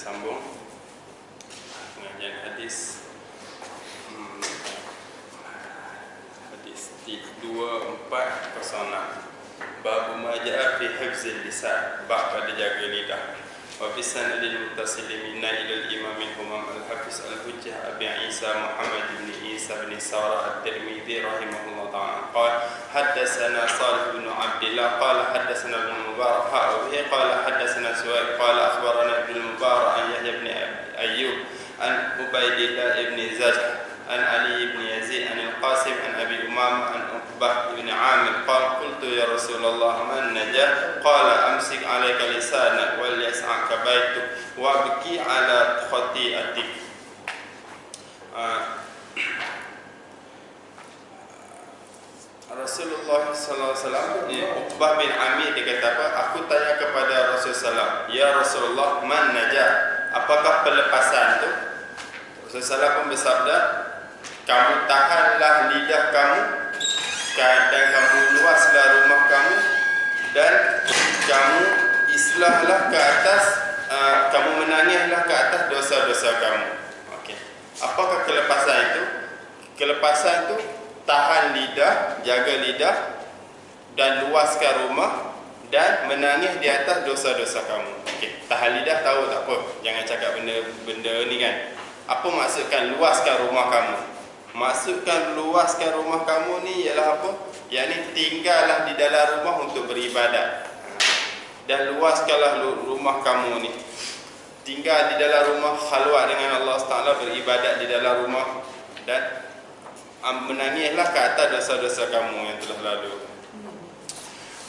sambung pengajian hadis hadis 2406 bab ma jaa fi hifzil lisan, bab pada jaga lidah. Wa fi sanadil muttasil minna ila al-imam al-humam al-hafiz al-hujjah Abi Isa Muhammad bin Isa bin Sawra at-Tirmidzi rahimahullah ta'ala qala haddatsana Salih bin Abdullah qala haddatsana Ibn Mubarak qala haddatsana Suhaib qala akhbarana Ibn Mubarak an Yahya bin Ayyub an Ubaidillah ibn Zayd an Ali ibn Yazid an al-Qasim an Abi Umamah an Uqbah ibn Amir qala qultu ya Rasulullah man najah qala amsik alayka lisanak wal yas'aka baituk wa biki ala khati'atik. Rasulullah sallallahu alaihi wasallam, Uqbah bin Amir dia kata apa? Aku tanya kepada Rasulullah, ya Rasulullah, man najah? Apakah pelepasan tu? Rasulullah pun bersabda, kamu tahanlah lidah kamu dan kamu luaslah rumah kamu dan kamu islahlah ke atas, kamu menangislah ke atas dosa-dosa kamu. Okey. Apakah kelepasan itu? Kelepasan itu tahan lidah, jaga lidah dan luaskan rumah dan menangis di atas dosa-dosa kamu. Okey, tahan lidah tahu tak apa, jangan cakap benda ni kan. Apa maksudkan luaskan rumah kamu? Maksudkan luaskan rumah kamu ni ialah apa? Yakni tinggallah di dalam rumah untuk beribadat. Dan luaskanlah rumah kamu ni. Tinggal di dalam rumah khalwat dengan Allah Taala, beribadat di dalam rumah dan menangislah ke atas dosa-dosa kamu yang telah lalu.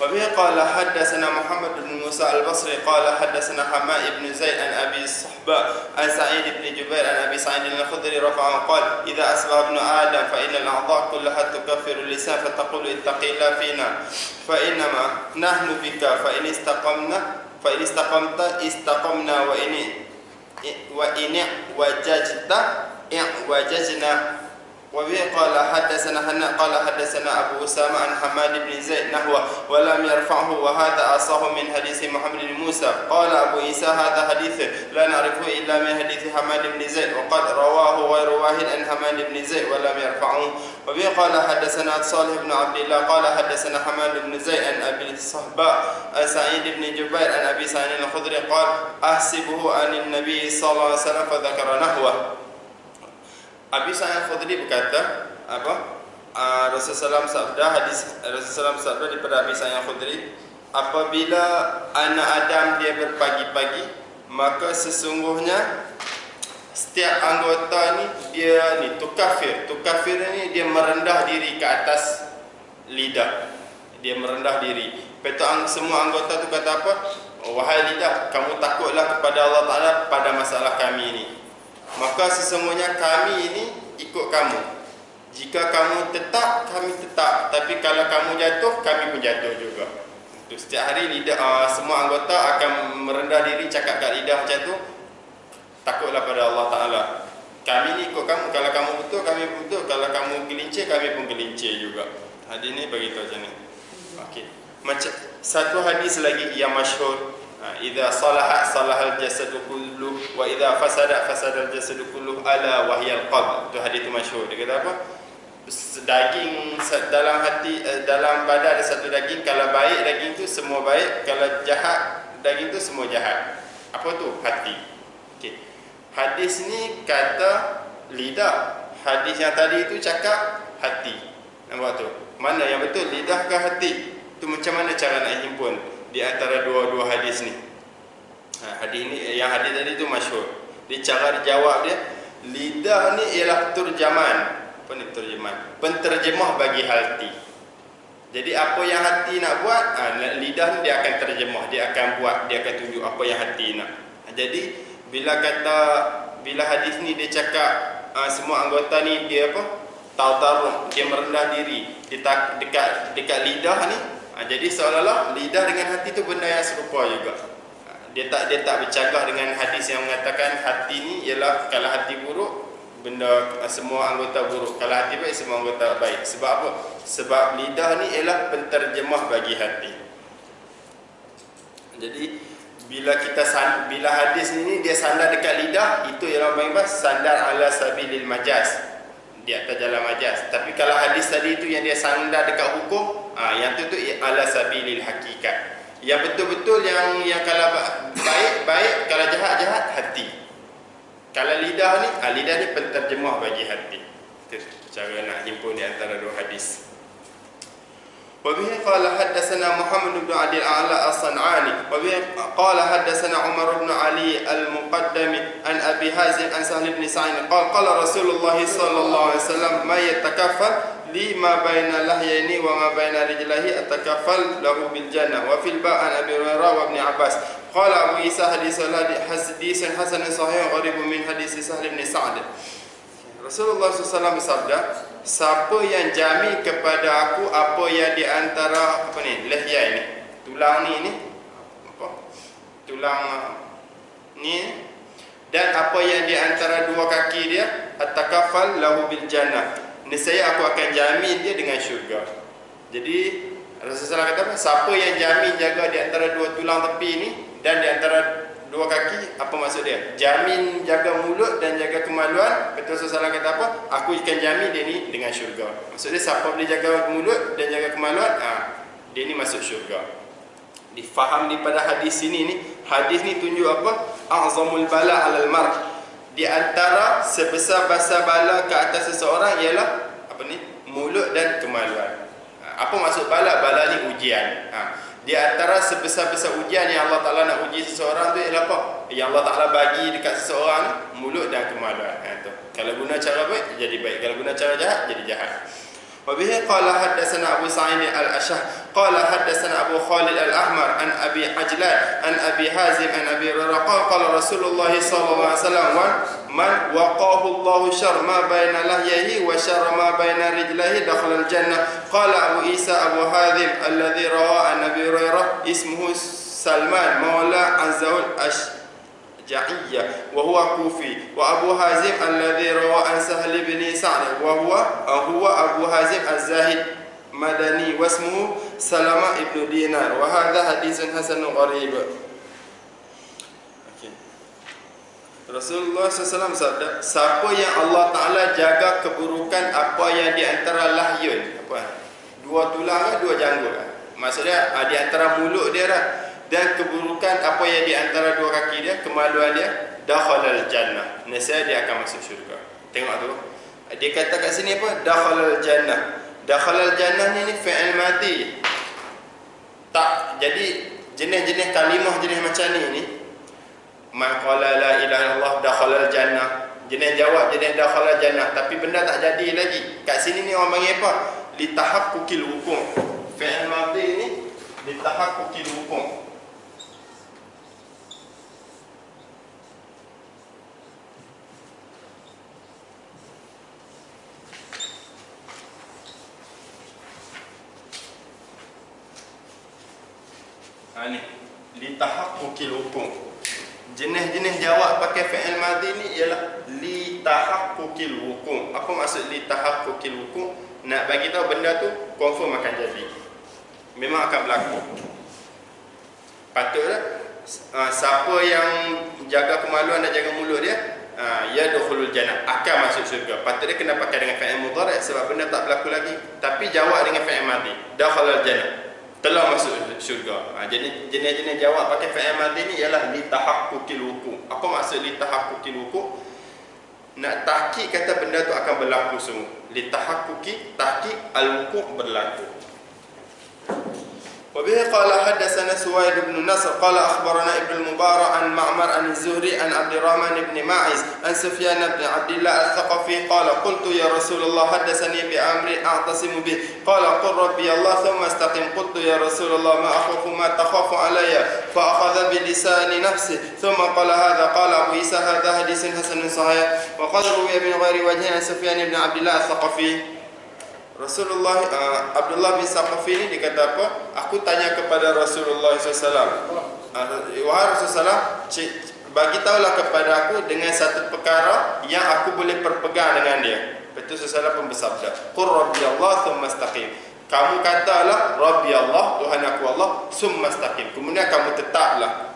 Wabihi qala haddatsana Muhammad bin Musa al-Basri qala haddatsana Hamad ibn Zaid an Abi Sahba an Sa'id ibn Jubair an Abi Sa'id al-Khudri rafa'an qala idza asbaha ibn Adam fa inna al-a'dha' kullaha tukaffiru al-lisan fa taqulu ittaqilla fina fa innama nahnu bika fa in istaqamta istaqamna wa in wajajta wajajna. وبه قال حدثنا هناء قال حدثنا أبو أسامة عن حماد بن زيد نحوه ولم يرفعه وهذا أصح من حديث محمد بن موسى. قال أبو عيسى هذا حديث لا نعرفه إلا من حديث حماد بن زيد وقد رواه غير واحد عن حماد بن زيد ولم يرفعه. وبه قال حدثنا صالح بن عبد الله قال حدثنا حماد بن زيد عن أبي الصهباء عن سعيد بن جبير عن أبي سعيد الخدري قال أحسبه عن النبي صلى الله عليه وسلم فذكر نحوه. Abi Sa'id Al-Khudri berkata apa? Rasulullah SAW sabda, hadis Rasulullah SAW sabda daripada Abi Sa'id Al-Khudri, apabila anak Adam dia berpagi-pagi, maka sesungguhnya setiap anggota ni dia ni tukafir. Tukafir ni dia merendah diri ke atas lidah. Dia merendah diri. Betul, semua anggota tu kata apa? Wahai lidah, kamu takutlah kepada Allah Taala pada masalah kami ini. Maka sesungguhnya kami ini ikut kamu. Jika kamu tetap, kami tetap. Tapi kalau kamu jatuh, kami pun jatuh juga. Setiap hari lidah, semua anggota akan merendah diri, cakap kat lidah macam tu, takutlah pada Allah Ta'ala. Kami ni ikut kamu. Kalau kamu betul, kami pun betul. Kalau kamu gelincir, kami pun gelincir juga. Hadis ni beritahu macam ni. Okey. Macam satu hadis lagi yang masyhur, idza salahat salahal jasadu kulluh wa idza fasada fasadal jasadu kulluh ala wa hiya al-qalb. Itu hadis tu masyhur. Dia kata apa? Daging dalam hati, dalam badan ada satu daging, kalau baik daging tu semua baik, kalau jahat daging tu semua jahat. Apa tu? Hati. Okey. Hadis ni kata lidah. Hadis yang tadi tu cakap hati. Nampak tu? Mana yang betul, lidah ke hati? Tu macam mana cara nak himpun di antara dua-dua hadis ni? Hadis ni, yang hadis tadi tu masyhur. Dia cara dijawab dia, lidah ni ialah terjemahan. Apa ni terjemahan? Penterjemah bagi hati. Jadi apa yang hati nak buat, lidah ni dia akan terjemah, dia akan buat, dia akan tunjuk apa yang hati nak. Jadi bila hadis ni dia cakap semua anggota ni dia apa? Tadarruk, dia merendah diri, dia dekat lidah ni. Jadi seolah-olah lidah dengan hati tu benda yang serupa juga. Dia tak bercagah dengan hadis yang mengatakan hati ni ialah kalau hati buruk, benda semua anggota buruk. Kalau hati baik, semua anggota baik. Sebab apa? Sebab lidah ni ialah penterjemah bagi hati. Jadi bila hadis ini dia sandar dekat lidah, itu yang orang panggil sandar ala sabilil majaz, di atas jalan majaz. Tapi kalau hadis tadi itu yang dia sandar dekat hukum, yang tu ala sabilil hakikat. Yang betul-betul yang kalau baik, kalau jahat hati. Kalau lidah ni penterjemah bagi hati. Itu cara nak himpun di antara dua hadis. وبه قال حدثنا محمد بن عبد الأعلى الصنعاني وبه قال حدثنا عمر بن علي المقدمي عن أبي حازم عن سهل بن سعيد قال رسول الله صلى الله عليه وسلم ما يتكفل لي ما بين لحيين وما بين رجليه أتكفل له بالجنة. وفي الباء عن أبي هريرة وابن عباس قال أبو عيسى حديث حسن صحيح غريب من حديث سهل بن سعد. Rasulullah SAW bersabda, siapa yang jamin kepada aku apa yang di antara lihya ini, tulang ni tulang ni, dan apa yang di antara dua kaki dia, atakafal lahu bil jannah, nescaya aku akan jamin dia dengan syurga. Jadi Rasulullah kata apa? Siapa yang jamin jaga di antara dua tulang tepi ni dan di antara dua kaki, apa maksud dia? Jamin jaga mulut dan jaga kemaluan. Kata Rasulullah kata apa? Aku akan jamin dia ni dengan syurga. Maksud dia siapa boleh jaga mulut dan jaga kemaluan, dia ni masuk syurga. Difaham daripada hadis ini hadis ni tunjuk apa? A'zamul bala 'alal mar. Di antara sebesar-besar bala ke atas seseorang ialah mulut dan kemaluan. Apa maksud bala? Bala ni ujian. Di antara sebesar-besar ujian yang Allah Ta'ala nak uji seseorang tu ialah apa? Yang Allah Ta'ala bagi dekat seseorang ni, mulut dan kemaluan. Kalau guna cara baik, jadi baik. Kalau guna cara jahat, jadi jahat. Wabihi qala haddatsana Abu Sa'id al-Ashah qala haddatsana Abu Khalid al-Ahmar an Abi Ajlan an Abi Hazim an Abi Hurairah qala Rasulullah sallallahu alaihi wasallam man waqahu Allah syarr ma baina lahyihi wa syarr ma baina rijlihi dakhala al-jannah. Qala Abu Isa Abu Hazim alladhi rawa an Abi Hurairah ismuhu Salman maula Azzaul Ja'iyya wa huwa Kufi wa Abu Hazim alladhi rawa an Sahl bin Sa'd wa huwa Abu Hazim az-Zahid Madani wasmuhu Salama ibn Dinar wa hadha hadithun hasanun gharib. Rasulullah SAW sabda, siapa yang Allah Ta'ala jaga keburukan apa yang di antara lahyun, dua tulang dua janggut, maksudnya di antara mulut dia dan keburukan apa yang di antara dua kaki dia, kemaluan dia, dakhalal jannah, nescaya dia akan masuk syurga. Tengok tu, dia kata kat sini apa? Dakhalal jannah. Dakhalal jannah ni fi'il madi. Tak, jadi jenis-jenis kalimah jenis macam ni man qala la ilaha illallah dakhalal jannah, jenis jawab jenis dakhalal jannah, tapi benda tak jadi lagi. Kat sini ni orang panggil apa? Litahaqqukil hukum. Fi'il madi ni litahaqqukil hukum. Ni litahaqqukil hukum. Jenis-jenis jawab pakai fi'il madhi ni ialah litahaqqukil hukum. Apa maksud litahaqqukil hukum? Nak bagi tahu benda tu confirm akan jadi, memang akan berlaku. Patutlah siapa yang jaga kemaluan dan jaga mulut dia, yadkhulul jannah, akan masuk syurga. Patut dia kena pakai dengan fi'il mudhari' sebab benda tak berlaku lagi. Tapi jawab dengan fi'il madhi, dakhalal jannah, telah masuk syurga. Jadi jenis-jenis jawab pakai fi'il madhi ni ialah litahaqqukil hukum. Apa maksud litahaqqukil hukum? Nak tahqiq kata benda tu akan berlaku semua. Litahaqquqi, tahqiq al-wuqu' berlaku. وبه قال حدثنا سويد بن نصر قال أخبرنا ابن المبارك عن معمر عن الزهري عن عبد الرحمن بن ماعز عن سفيان بن عبد الله الثقفي قال قلت يا رسول الله حدثني بأمر أعتصم به قال قل ربي الله ثم استقم قلت يا رسول الله ما أخاف ما تخاف علي فأخذ بلسان نفسه ثم قال هذا قال أبو عيسى هذا حديث حسن صحيح وقد روي من غير وجه عن سفيان بن عبد الله الثقفي. Rasulullah Abdullah bin Saqafi ni dia kata apa? Aku tanya kepada Rasulullah SAW, wahai Rasulullah, bagi tahulah kepada aku dengan satu perkara yang aku boleh berpegang dengan dia. Betul Rasulullah pun bersabda, Qur Rabbi Allah thumma istaqim. Kamu katalah Rabbi Allah, Tuhan aku Allah, thumma istaqim. Kemudian kamu tetaplah.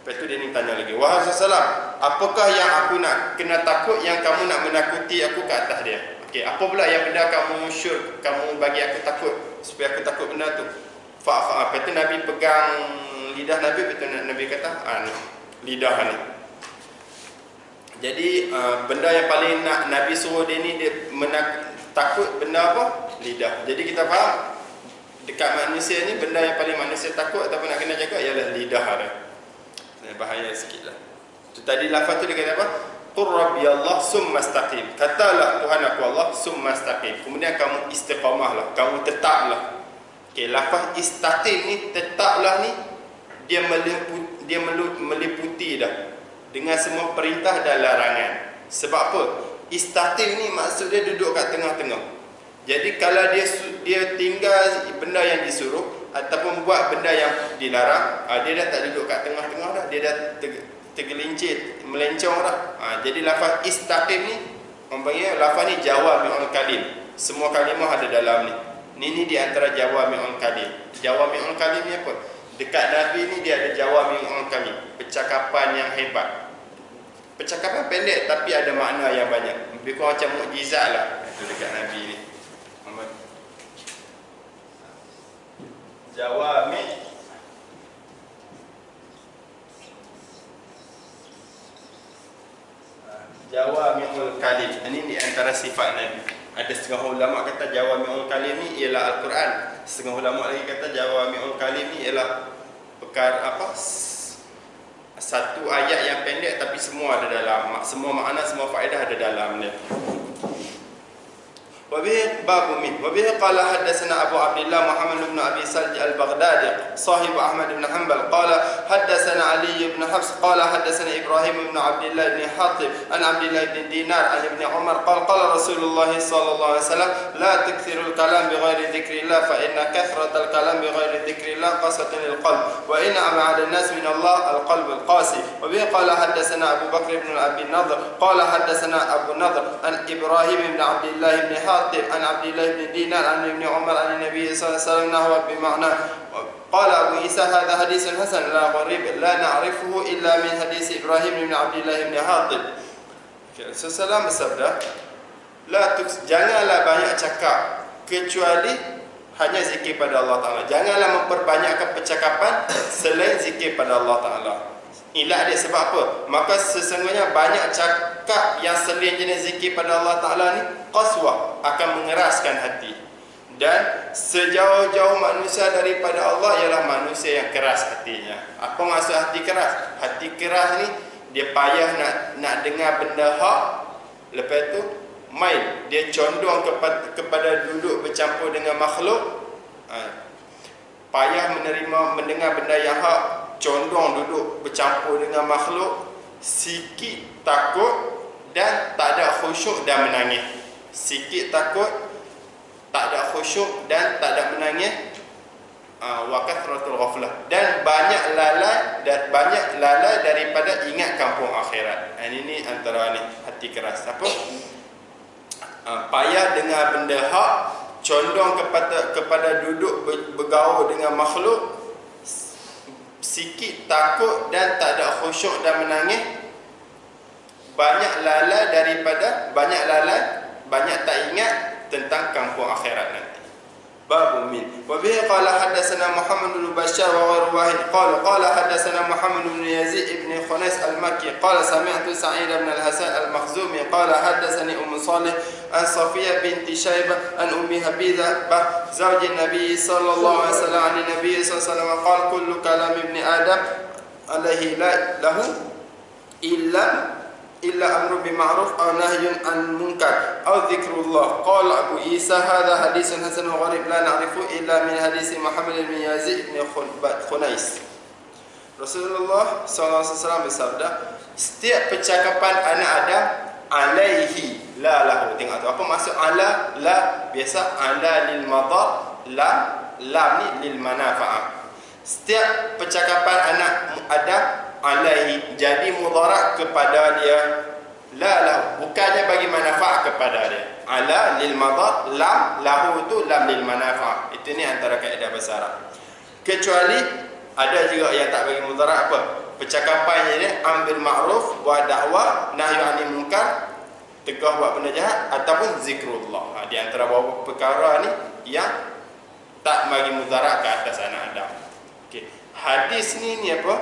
Lepas tu dia ni tanya lagi, wahai Rasulullah, apakah yang aku nak kena takut yang kamu nak menakuti aku ke atas dia? Okey, apa pula yang benda kamu kamu bagi aku takut supaya aku takut benda tu? Lepas tu Nabi pegang lidah Nabi, lepas tu Nabi kata, ni lidah ni. Jadi benda yang paling nak Nabi suruh dia ni, dia takut benda apa? Lidah. Jadi kita faham dekat manusia ni, benda yang paling manusia takut ataupun nak kena jaga ialah lidah dia. Bahaya sikit lah. Tadi lafaz tu dia kata apa? Qur rabbi Allah summa istaqim. Katalah Tuhan aku Allah summa istaqim. Kemudian kamu istiqamahlah, kamu tetaplah. Okey, lafaz istaqim ni, tetaplah ni, dia meliputi dah dengan semua perintah dan larangan. Sebab apa? Istaqim ni maksud dia duduk kat tengah-tengah. Jadi kalau dia tinggal benda yang disuruh ataupun buat benda yang dilarang, dia dah tak duduk kat tengah-tengah dah, dia dah tergelincir, melencong dah. Jadi lafaz istaqim ni, orang panggil lafaz ni jawami'ul kalim. Semua kalimah ada dalam ni. Ni di antara jawami'ul kalim. Jawami'ul kalim ni apa? Dekat Nabi ni dia ada jawami'ul kalim, percakapan yang hebat. Percakapan pendek tapi ada makna yang banyak. Lebih kurang macam mukjizat lah itu dekat Nabi ni. Jawami'ul kalim. Ini di antara sifat Nabi. Ada setengah ulama kata jawami'ul kalim ni ialah Al-Quran. Setengah ulama lagi kata jawami'ul kalim ni ialah perkara apa? Satu ayat yang pendek tapi semua ada dalam, semua makna, semua faedah ada dalam dia. وبه باب منه وبه قال حدثنا أبو عبد الله محمد بن أبي سلج البغدادي صاحب أحمد بن حنبل قال حدثنا علي بن حفص قال حدثنا إبراهيم بن عبد الله بن حاطب عن عبد الله بن دينار عن ابن عمر قال رسول الله صلى الله عليه وسلم لا تكثروا الكلام بغير ذكر الله فإن كثرة الكلام بغير ذكر الله قسوة للقلب وإن أبعد الناس من الله القلب القاسي. وبه قال حدثنا أبو بكر بن أبي النضر قال حدثنا أبو النضر عن إبراهيم بن عبد الله بن حاطب عن عبد الله بن دينار عن ابن عمر عن النبي صلى الله عليه وسلم نحو بمعنى. قال أبو عيسى هذا حديث حسن لا غريب لا نعرفه إلا من حديث إبراهيم بن عبد الله بن حاطب. Rasulullah bersabda, janganlah banyak cakap kecuali hanya zikir pada Allah Ta'ala. Janganlah memperbanyakkan percakapan selain zikir pada Allah Ta'ala. Ilah dia sebab apa? Maka sesungguhnya banyak cakap yang selain jenis zikir pada Allah Ta'ala ni qaswah, akan mengeraskan hati. Dan sejauh-jauh manusia daripada Allah ialah manusia yang keras hatinya. Apa maksud hati keras? Hati keras ni dia payah nak dengar benda hak, lepas tu main, dia condong kepada duduk bercampur dengan makhluk, payah mendengar benda yang hak, condong duduk bercampur dengan makhluk, sikit takut dan tak ada khusyuk dan menangis. Sikit takut, tak ada khusyuk dan tak ada menangis. Wa kathratul ghaflah, dan banyak lalai daripada ingat kampung akhirat. Ini antara ni hati keras. Apa? Payah dengar benda hak, condong kepada duduk bergaul dengan makhluk, sikit takut dan tak ada khusyuk dan menangis, banyak tak ingat tentang kampung akhirat nanti. باب من وبه قال حدثنا محمد بن بشار وغير واحد قال حدثنا محمد بن يزيد بن خنيس المكي قال سمعت سعيد بن الحسن المخزومي قال حدثني صالح عن صفية بنت شيبة عن حبيبة زوج النبي صلى الله عليه وسلم عن النبي صلى الله عليه وسلم قال كل كلام ابن آدم عليه له إلا أمر بمعروف أو نهي عن منكر أو ذكر الله. قال أبو عيسى هذا حديث حسن غريب لا نعرفه إلا من حديث محمد بن يزيد بن خنيس. Rasulullah SAW bersabda, setiap percakapan anak Adam alaihi la lahu. Tengok tu, apa maksud ala la? Biasa ala lil madar, lam ni lil manafa'ah. Setiap percakapan anak Adam alaihi, jadi mudarat kepada dia, la lahu, bukannya bagi manfaat kepada dia. Ala lil madar, lam lahu tu lam lil manfaat. Itu ni antara kaedah bahasa Arab. Kecuali ada juga yang tak bagi mudarat, apa? percakapannya dia ambil ma'ruf, buat dakwah, nahyu anil munkar, tegah buat benda jahat, ataupun zikrullah. Di antara beberapa perkara ni yang tak bagi mudarat ke atas anak Adam. Okey. Hadis ni apa?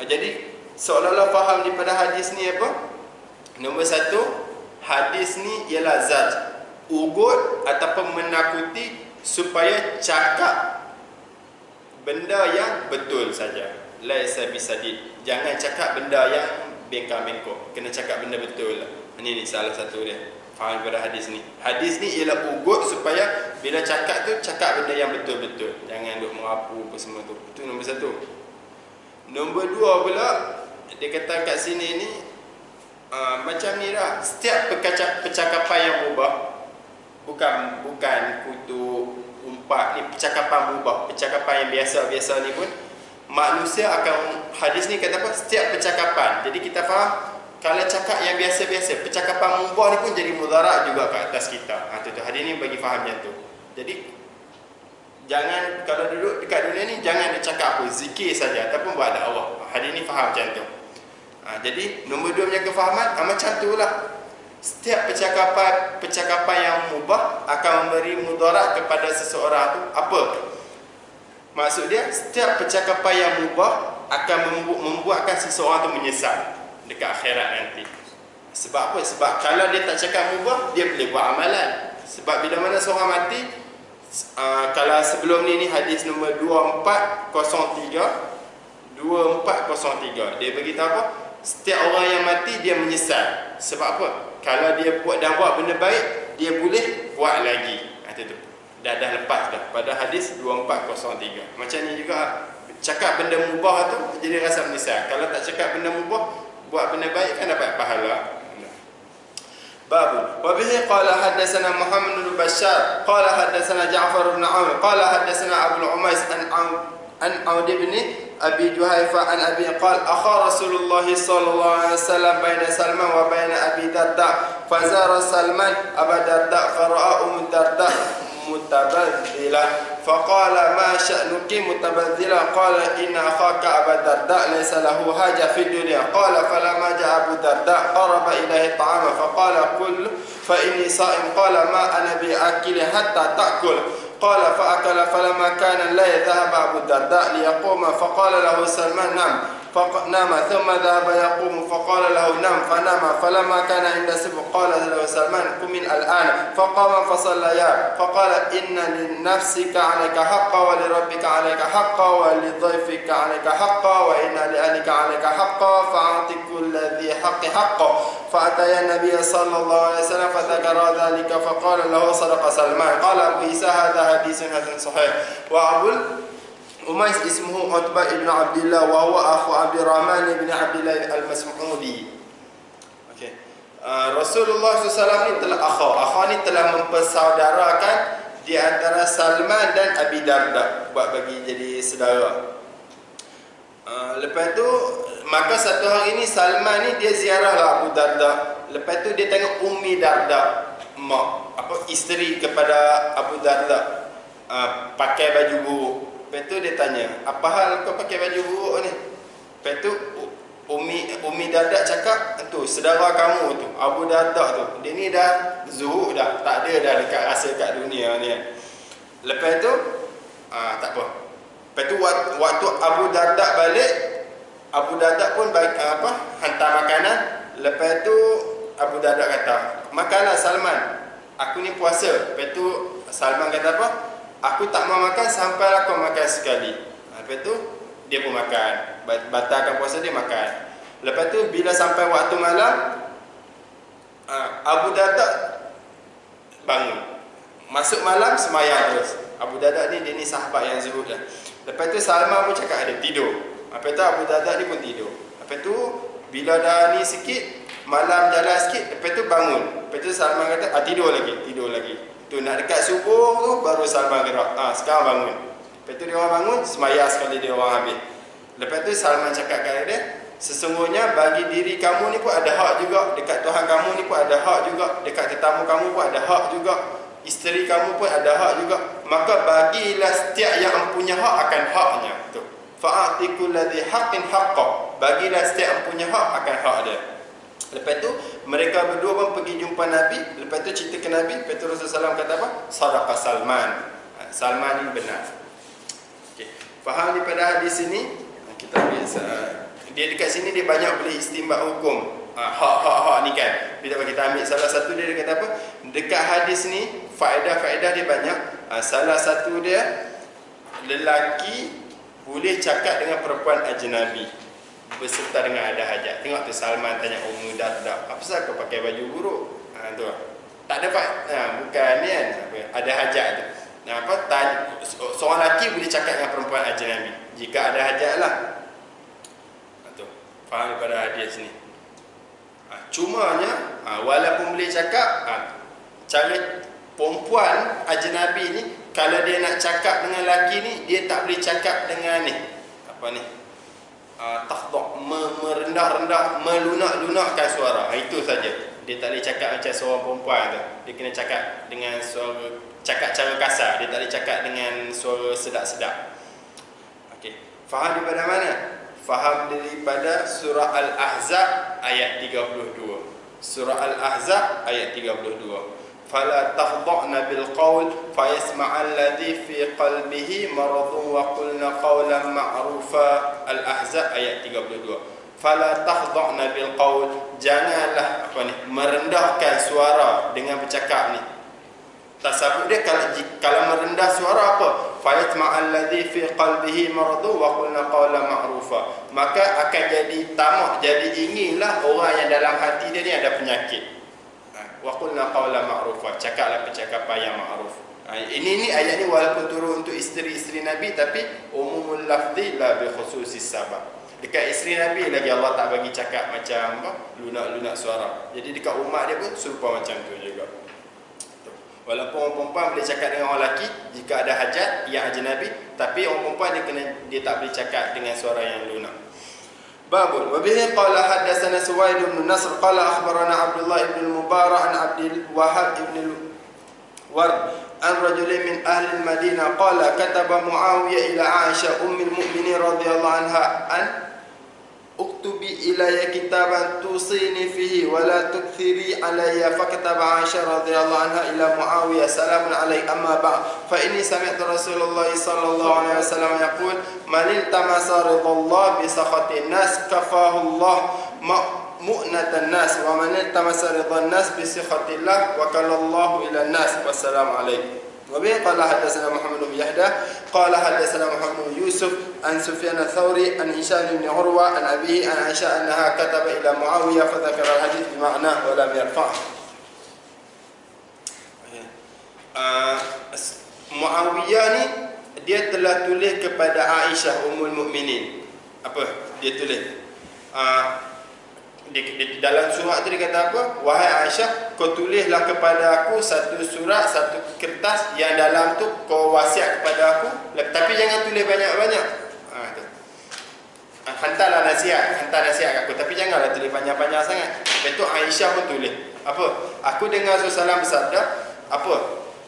Jadi seolah-olah faham daripada hadis ni apa? Nombor satu, hadis ni ialah zaj, ugut ataupun menakuti supaya cakap benda yang betul saja. Laisa bisadid. Jangan cakap benda yang bengkak-bengkok. Kena cakap benda betul. Ini salah satu dia. Faham pada hadis ni. Hadis ni ialah ugut supaya bila cakap tu cakap benda yang betul-betul. Jangan duk merapu apa semua tu. Itu nombor satu. Nombor dua pula, dia kata kat sini ni macam ni lah. Setiap percakapan yang berubah, bukan kutu umpat ni, percakapan berubah. Percakapan yang biasa-biasa ni pun manusia akan, hadis ni kata apa? Setiap percakapan. Jadi kita faham, kalau cakap yang biasa-biasa, percakapan mubah ni pun jadi mudarat juga ke atas kita. Itu hadis ni bagi faham macam tu. Jadi jangan, kalau duduk dekat dunia ni, jangan dia cakap apa, zikir saja ataupun buat dakwah. Hadis ni faham macam tu. Jadi nombor dua punya kefahaman macam tu lah. Setiap percakapan yang mubah akan memberi mudarat kepada seseorang tu. Apa maksud dia? Setiap percakapan yang mubah akan membuatkan seseorang tu menyesal dekat akhirat nanti. Sebab apa? Sebab kalau dia tak cakap mubah, dia boleh buat amalan. Sebab bila mana seorang mati, kalau sebelum ni hadis nombor 2403, dia beritahu apa? Setiap orang yang mati dia menyesal. Sebab apa? Kalau dia dah buat benda baik, dia boleh buat lagi. Itu dah lepas dah pada hadis 2403. Macam ni juga, cakap benda mubah tu jadi rasa menyesal. Kalau tak cakap benda mubah, buat benda baik kan dapat pahala. باب وبه قال حدثنا محمد بن بشار قال حدثنا جعفر بن عون قال حدثنا ابو العميس عن عود بن ابي جهيفه عن ابي قال اخى رسول الله صلى الله عليه وسلم بين سلمان وبين ابي الدرداء فزار سلمان ابا الدرداء فراى ام الدرداء متبذلة فقال ما شأنك متبذلة قال إن أخاك أبا الدرداء ليس له حاجة في الدنيا قال فلما جاء أبو الدرداء قرب إليه الطعام فقال كل فإني صائم قال ما أنا بأكل حتى تأكل قال فأكل فلما كان الليل ذهب أبو الدرداء ليقوم فقال له سلمان نعم فنام ثم ذهب يقوم فقال له نام فنام فلما كان عند الصبح قال له سلمان قم الآن فقام فصليا فقال إن لنفسك عليك حقا ولربك عليك حقا ولضيفك عليك حقا وإن لأهلك عليك حقا فأعط كل ذي حق حقه فأتى النبي صلى الله عليه وسلم فذكر ذلك فقال له صدق سلمان قال أبو عيسى هذا حديث حسن صحيح وأبو Umais ismuhu Utbah ibn Abdullah wa huwa akhu Abdurrahman ibn Abdullah al-Mas'udi. Okey. Rasulullah SAW ni akha ni telah mempersaudarakan di antara Salman dan Abi Darda, buat bagi jadi saudara. Lepas tu maka satu hari ni Salman ni dia ziarahlah Abu Darda. Lepas tu dia tengok Ummi Darda, isteri kepada Abu Darda, pakai baju buruk. Lepas tu dia tanya, apa hal kau pakai baju buruk ni? Lepas tu Umi Darda cakap, tu saudara kamu tu, Abu Darda tu, dia ni dah zuhud dah, tak ada dah dekat rasa kat dunia ni. Lepas tu tak apa. Lepas tu waktu Abu Darda balik, Abu Darda pun hantar makanan. Lepas tu Abu Darda kata, makanlah Salman, aku ni puasa. Lepas tu Salman kata apa? Aku tak mau makan sampai aku makan sekali. Lepas tu dia pun makan, batalkan puasa dia makan. Lepas tu bila sampai waktu malam, Abu Darda bangun, masuk malam semayang terus. Abu Darda ni dia ni sahabat yang zuhud lah. Lepas tu Salman pun cakap ada tidur. Lepas tu Abu Darda ni pun tidur. Lepas tu bila dah ni sikit, malam jalan sikit, lepas tu bangun. Lepas tu Salman kata tidur lagi. Tu nak dekat subuh tu baru Salman gerak. Sekarang bangun. Lepas tu dia orang bangun, semayang sekali dia orang habis. Lepas tu Salman cakap kat dia, sesungguhnya bagi diri kamu ni pun ada hak juga, dekat Tuhan kamu ni pun ada hak juga, dekat tetamu kamu pun ada hak juga, isteri kamu pun ada hak juga. Maka bagilah setiap yang punya hak akan haknya. Tu. fa'ati kulladhi haqqin haqqah, bagilah setiap punya hak akan hak dia. Lepas tu mereka berdua pun pergi jumpa Nabi. Lepas tu cerita ke Nabi. Lepas tu Rasulullah SAW kata apa? Sadaqa Salman. Salman ni benar. Okay. Faham daripada hadis ini, kita biasa dia dekat sini dia banyak boleh istinbat hukum. Hak ni kan. Bila kita ambil salah satu dia kata apa? Dekat hadis ni faedah-faedah dia banyak. Salah satu dia, lelaki boleh cakap dengan perempuan ajnabi beserta dengan ada hajat. Tengok tu Salman tanya Ummu Darda, apa pasal kau pakai baju buruk? Tu tak dapat, bukan ni kan, ada hajat tu. Seorang lelaki boleh cakap dengan perempuan ajnabi jika ada hajat lah. Tu faham daripada hadis ni. Cumanya walaupun boleh cakap, cara perempuan ajnabi ni, kalau dia nak cakap dengan lelaki ni, dia tak boleh cakap dengan ni, apa ni, tahdha', merendah-rendah, melunak-lunakkan suara. Itu saja. Dia tak boleh cakap macam seorang perempuan tu. Dia kena cakap dengan suara, cakap cara kasar. Dia tak boleh cakap dengan suara sedap-sedap. Okey. Faham daripada mana? Faham daripada surah Al-Ahzab ayat 32. Surah Al-Ahzab ayat 32. Fala tahdha'na bil qaul fayasma'al ladzi fi qalbihi maradun wa qulna qawlan ma'rufa. Al-Ahzab ayat 32. Fala tahdha'na bil qaul, janganlah merendahkan suara dengan bercakap ni. Tasabut dia kalau merendah suara apa? Fayasma'al ladzi fi qalbihi maradun wa qulna qawlan ma'rufa. Maka akan jadi tamak, jadi inginlah orang yang dalam hati dia ni ada penyakit. Wa qulna qawlan ma'rufa, cakaplah percakapan yang ma'ruf. Ini ayat ni walaupun turun untuk isteri-isteri Nabi, tapi umumul lafzi la bi khususis sabab. Dekat isteri Nabi lagi Allah tak bagi cakap macam lunak-lunak suara. Jadi dekat umat dia pun serupa macam tu juga. Walaupun orang perempuan boleh cakap dengan orang lelaki jika ada hajat yang ajnabi, tapi orang perempuan dia tak boleh cakap dengan suara yang lunak. Babun wa bihi qala hadatsana Suwaid bin Nasr qala akhbarana Abdullah ibn al-Mubarak an Abdul Wahhab ibn al-Ward an rajulin min ahli al-Madinah qala kataba Muawiyah ila Aisyah ummul mu'minin radhiyallahu anha an uktubi ilayya kitaban tusini fihi wa la tukthiri alayya, fakataba Aisyah radhiyallahu anha ila Muawiyah salamun alayka amma ba'd fa inni sami'tu Rasulullah sallallahu alaihi wasallam yaqul man iltamasa ridallah bi sakhatin nas kafahu Allah mu'natan nas wa man iltamasa ridan nas bi sakhatillah wa kallallahu ila nas. Wassalamu alaikum. وبه قال حدثنا محمد بن يحيى قال حدثنا محمد بن يوسف عن سفيان الثوري عن هشام بن عروة عن أبيه عن عائشة أنها كتب إلى معاوية فذكر الحديث بمعناه ولم يرفعه. Muawiyah ni dia telah tulis kepada Aisyah Ummul Mukminin. Apa dia tulis? Di dalam surat tu dia kata apa? Wahai Aisyah, kau tulislah kepada aku satu surat, satu kertas yang dalam tu kau wasiat kepada aku, tapi jangan tulis banyak-banyak. Hantar nasihat kat aku, tapi janganlah tulis panjang-panjang sangat. Lepas tu Aisyah pun tulis apa? Aku dengar Rasulullah bersabda apa?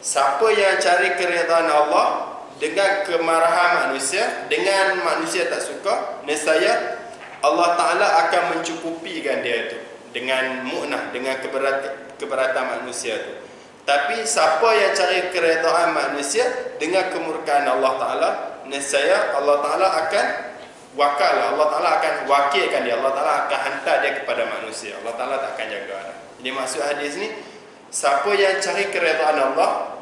Siapa yang cari keridhaan Allah dengan kemarahan manusia, dengan manusia tak suka, nescaya Allah Ta'ala akan mencukupikan dia tu dengan mu'nah, dengan keberatan manusia tu. Tapi siapa yang cari keredaan manusia dengan kemurkaan Allah Ta'ala, nescaya Allah Ta'ala akan Allah Ta'ala akan wakilkan dia, Allah Ta'ala akan hantar dia kepada manusia. Allah Ta'ala tak akan jaga dia. Jadi maksud hadis ni, siapa yang cari keredaan Allah,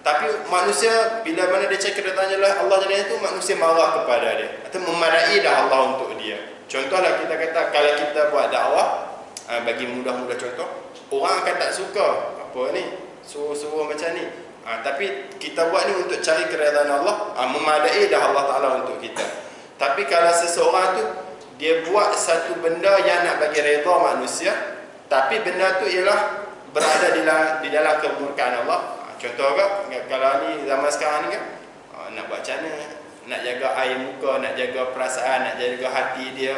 tapi manusia bila mana dia cari keredaannya Allah jadi itu, manusia marah kepada dia atau memarahi dah Allah untuk dia. Contohlah kita kata kalau kita buat dakwah, bagi mudah-mudah contoh, orang akan tak suka apa ni, suruh-suruh macam ni. Tapi kita buat ni untuk cari keredaan Allah, memadai dah Allah Ta'ala untuk kita. Tapi kalau seseorang tu dia buat satu benda yang nak bagi redha manusia, tapi benda tu ialah berada di dalam kemurkaan Allah. Contoh kalau ni zaman sekarang ni kan, nak buat macam mana, nak jaga air muka, nak jaga perasaan, nak jaga hati dia,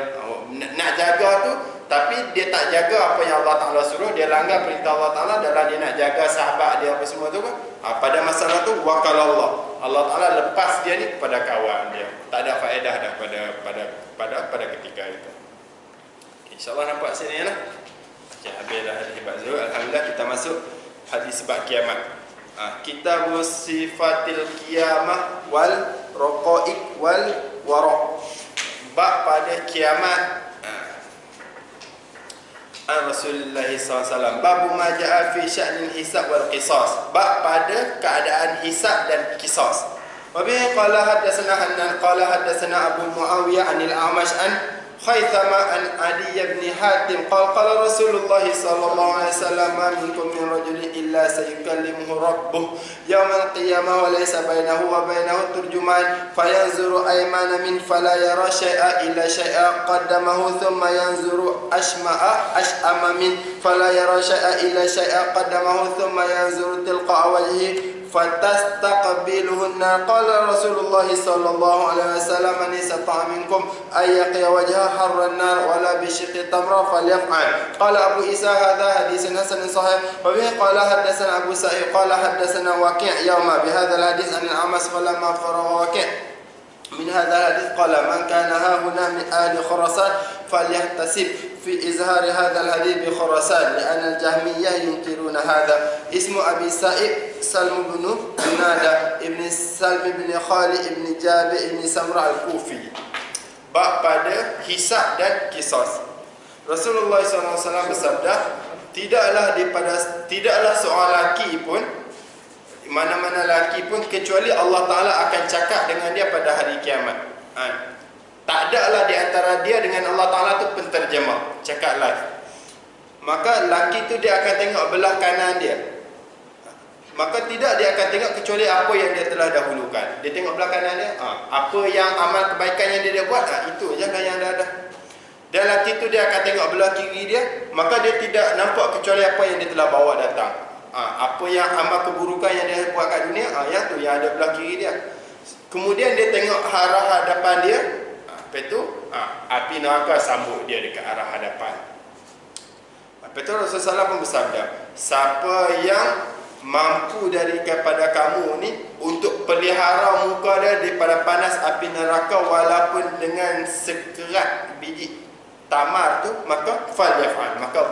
nak jaga tu, tapi dia tak jaga apa yang Allah Ta'ala suruh, dia langgar perintah Allah Ta'ala dalam dia nak jaga sahabat dia apa semua tu kan. Pada masalah tu wakalallah, Allah Ta'ala lepas dia ni kepada kawan dia. Tak ada faedah dah pada ketika itu. InsyaAllah nampak sini lah. Okay, habislah hadis bab zuhud. Alhamdulillah kita masuk hadis bab kiamat. Kitab sifatil qiyamah wal raqaiq wal wara. Bab pada kiamat. Rasulullah SAW. Bab ma jaa fi sya'nil hisab wal qisas. Bab pada keadaan hisab dan qisas. Wa bihi qala hadatsana Hannan qala hadatsana Abu Muawiyah anil A'mash an Khaythama an Adi ibn Hatim qala Rasulullah sallallahu alaihi wasallam ma minkum min rajulin illa sayukallimuhu rabbuh yawmal qiyamah wa laysa bainahu wa bainahu turjuman fayanzuru aymana min fala yara shay'a illa shay'a qaddamahu thumma yanzuru ash'ama min fala yara shay'a illa shay'a qaddamahu thumma yanzuru tilqa wajhihi fatastaqbiluhun nar. Qala Rasulullah sallallahu alaihi wasallam man istata'a minkum ay yaqiya wajha harran nar wala bi shiqqi tamra falyaf'al. Qala Abu Isa hadha haditsun hasan sahih wa bihi qala hadatsana Abu Sa'id qala hadatsana Waqi' yawma bi hadzal hadits an al-Amas falamma faragha Waqi' min hadzal hadits qala man kana hahuna min ahli Khurasan فليحتسب في إظهار هذا الحديث بخراسان لأن الجهمية ينكرون هذا. اسم أبي سعيد سلم بن نادى ابن سلم بن خالد ابن جابر ابن سمرة الكوفي. Bab pada hisab dan qisas. Rasulullah SAW bersabda, tidaklah seorang lelaki pun, mana-mana lelaki pun, kecuali Allah Ta'ala akan cakap dengan dia pada hari kiamat. Tak adalah di antara dia dengan Allah Ta'ala tu penterjemah, cakap live. Maka lelaki tu dia akan tengok belah kanan dia. Maka tidak dia akan tengok kecuali apa yang dia telah dahulukan. Dia tengok belah kanan dia, apa yang amal kebaikan yang dia buat, itu je lah yang dia ada. Dan lelaki tu dia akan tengok belah kiri dia, maka dia tidak nampak kecuali apa yang dia telah bawa datang. Apa yang amal keburukan yang dia buat kat dunia, yang tu yang ada belah kiri dia. Kemudian dia tengok arah hadapan dia. Lepas tu api neraka sambut dia dekat arah hadapan. Lepas tu Rasulullah pun bersabda, siapa yang mampu daripada kamu ni untuk pelihara muka dia daripada panas api neraka walaupun dengan sekerat biji tamar tu, maka falyaf'al, maka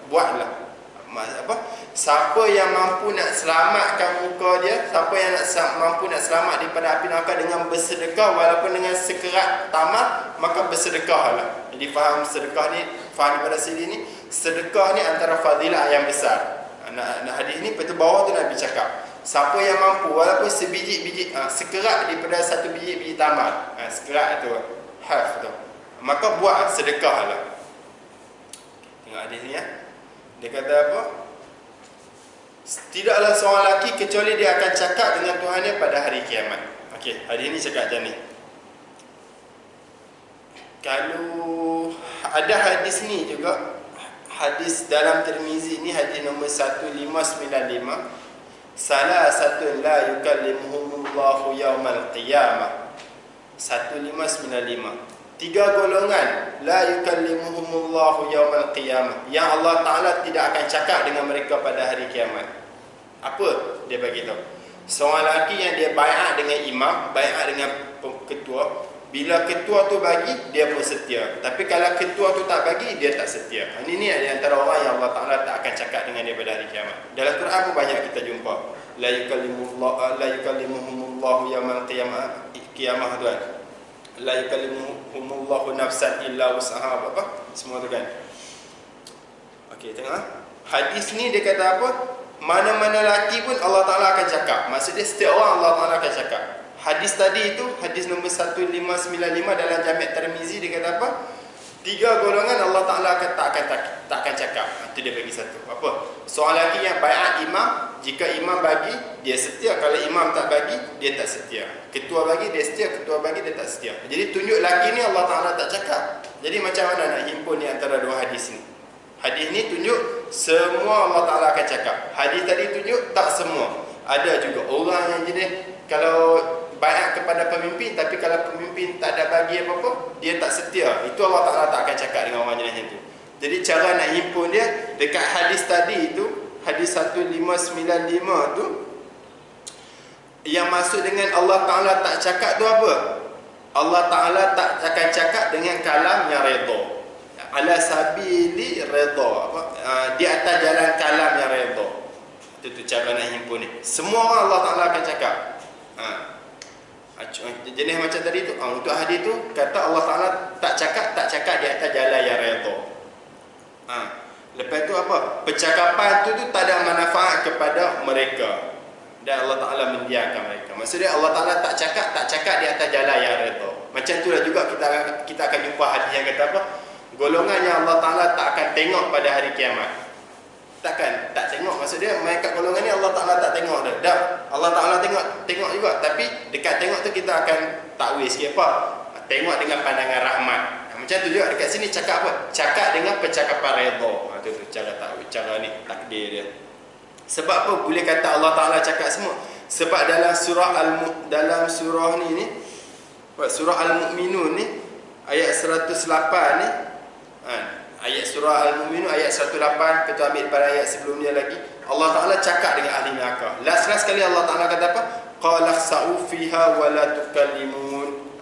buatlah. Apa? Siapa yang mampu nak selamatkan muka dia, siapa yang mampu nak selamat daripada api neraka dengan bersedekah walaupun dengan sekerat tamar, maka bersedekahlah. Jadi faham sedekah ni, faham daripada sini ni, sedekah ni antara fadilah yang besar. Hadis ni betul bawah tu Nabi cakap, siapa yang mampu walaupun sebiji-biji sekerat daripada satu biji tamar, sekerat tu half tu, maka buat sedekahlah. Tengok hadis ni ya. Dia kata apa? Tidaklah seorang lelaki kecuali dia akan cakap dengan Tuhan dia pada hari kiamat. Okey, hari ini cakap macam ni. Kalau ada hadis ni juga, hadis dalam Tirmizi ni, hadis nombor 1595, salah satu la yukallimuhumullahu yaumal qiyamah. 1595. 3 golongan la yukallimuhumullahu yaumal qiyamah, yang Allah Ta'ala tidak akan cakap dengan mereka pada hari kiamat. Apa dia bagi tahu? Seorang lelaki yang dia baiat dengan imam, baiat dengan ketua, bila ketua tu bagi, dia pun setia. Tapi kalau ketua tu tak bagi, dia tak setia. Ini di antara orang yang Allah Ta'ala tak akan cakap dengan dia pada hari kiamat. Dalam Quran pun banyak kita jumpa la yukallimuhumullahu yaumal qiyamah tu kan. La yukallimuhumullahu nafsan illa wus'aha, apa semua tu kan. Okey, tengok hadis ni dia kata apa? Mana-mana lelaki pun Allah Ta'ala akan cakap. Maksudnya setiap orang Allah Ta'ala akan cakap. Hadis tadi itu, hadis nombor 1595 dalam Jami' Tirmizi, dia kata apa? 3 golongan Allah Ta'ala tak akan cakap. Itu dia bagi satu. Apa? Seorang lelaki yang baiat imam, jika imam bagi, dia setia. Kalau imam tak bagi, dia tak setia. Ketua bagi, dia setia. Ketua bagi, dia tak setia. Jadi tunjuk lelaki ni Allah Ta'ala tak cakap. Jadi macam mana nak himpun ni antara dua hadis ni? Hadis ni tunjuk semua Allah Ta'ala akan cakap. Hadis tadi tunjuk tak semua. Ada juga orang yang jenis kalau baiat kepada pemimpin, tapi kalau pemimpin tak ada bagi apa-apa, dia tak setia. Itu Allah Ta'ala tak akan cakap dengan orang jenis itu. Jadi cara nak himpun dia, dekat hadis tadi itu, hadis 1595 tu, Yang maksud dengan Allah Ta'ala tak cakap tu apa? Allah Ta'ala tak akan cakap dengan kalam yang redha. Ala sabili redha, di atas jalan kalam yang redha. Itu cara nak himpun ni. Semua orang Allah Ta'ala akan cakap. Jenis macam tadi tu, untuk hadis tu kata Allah Ta'ala tak cakap di atas jalan yang redha. Lepas tu apa? Percakapan tu tak ada manfaat kepada mereka, dan Allah Ta'ala mendiamkan mereka. Maksudnya Allah Ta'ala tak cakap di atas jalan yang redha. Macam itulah juga kita akan jumpa hadis yang kata apa? Golongan yang Allah Ta'ala tak akan tengok pada hari kiamat. Tak tengok, maksudnya mereka golongan ni Allah Ta'ala tak tengok dah. Allah Ta'ala tengok juga, tapi dekat tengok tu kita akan takwil sikit apa? Tengok dengan pandangan rahmat. Macam tu juga dekat sini cakap apa? Cakap dengan percakapan redha. Itu cara takwil, cara ni takdir dia. Sebab apa boleh kata Allah Ta'ala cakap semua? Sebab dalam surah ni surah Al-Mu'minun ni ayat 108 ni, ayat surah Al-Mu'minun ayat 108, kita ambil pada ayat sebelumnya lagi, Allah Ta'ala cakap dengan ahli neraka. Last sekali Allah Ta'ala kata apa? Qala khsa'u fiha wa la tukallimun.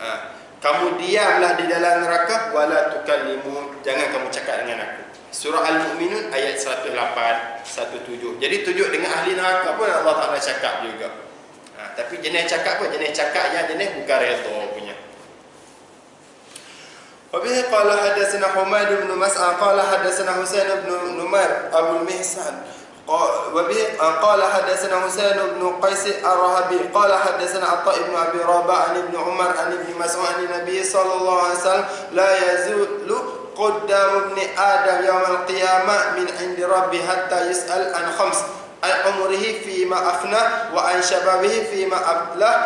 Kamu diamlah di dalam neraka wa la tukallimun, jangan kamu cakap dengan aku. Surah Al-Mu'minun ayat 108, 17. Jadi tunjuk dengan ahli neraka pun Allah Ta'ala cakap juga. Tapi jenis cakap apa? Jenis cakap yang jenis bukan redha punya. Wabihi qala hadatsana Humaid bin Mas'ad qala hadatsana Husain bin Numair Abu al-Mihsan wabihi qala hadatsana Husain bin Qais ar-Rahabi qala hadatsana Atha ibn Abi Rabah an ibn Umar an ibn Mas'ud an Nabi sallallahu alaihi wasallam la yazulu qaddam ibn Adam yawm al-qiyamah min 'indi rabbi hatta yus'al an khams an umrihi fima afna wa an shababihi fima ablah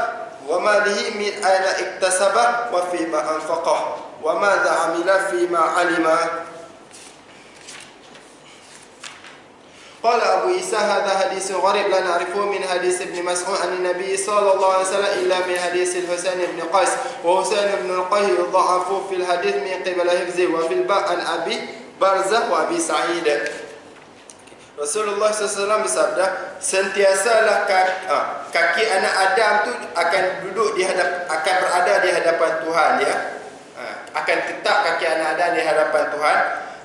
wa malihi min ayna iktasaba wa fima anfaqah wa madza amila fima alima. Qala Abu Isa hadha haditsun gharib la na'rifuhu min hadits Ibn Mas'ud an Nabi sallallahu alaihi wasallam illa min hadits Husain ibn Qais wa Husain ibn al-Qais dha'afu fil hadits min qibala hifzi wa fil ba' an Abi Barzah wa Abi Sa'id. Rasulullah SAW bersabda, sentiasalah kaki anak Adam tu akan berada di hadapan Tuhan dia. Akan tetap kaki anak Adam di hadapan Tuhan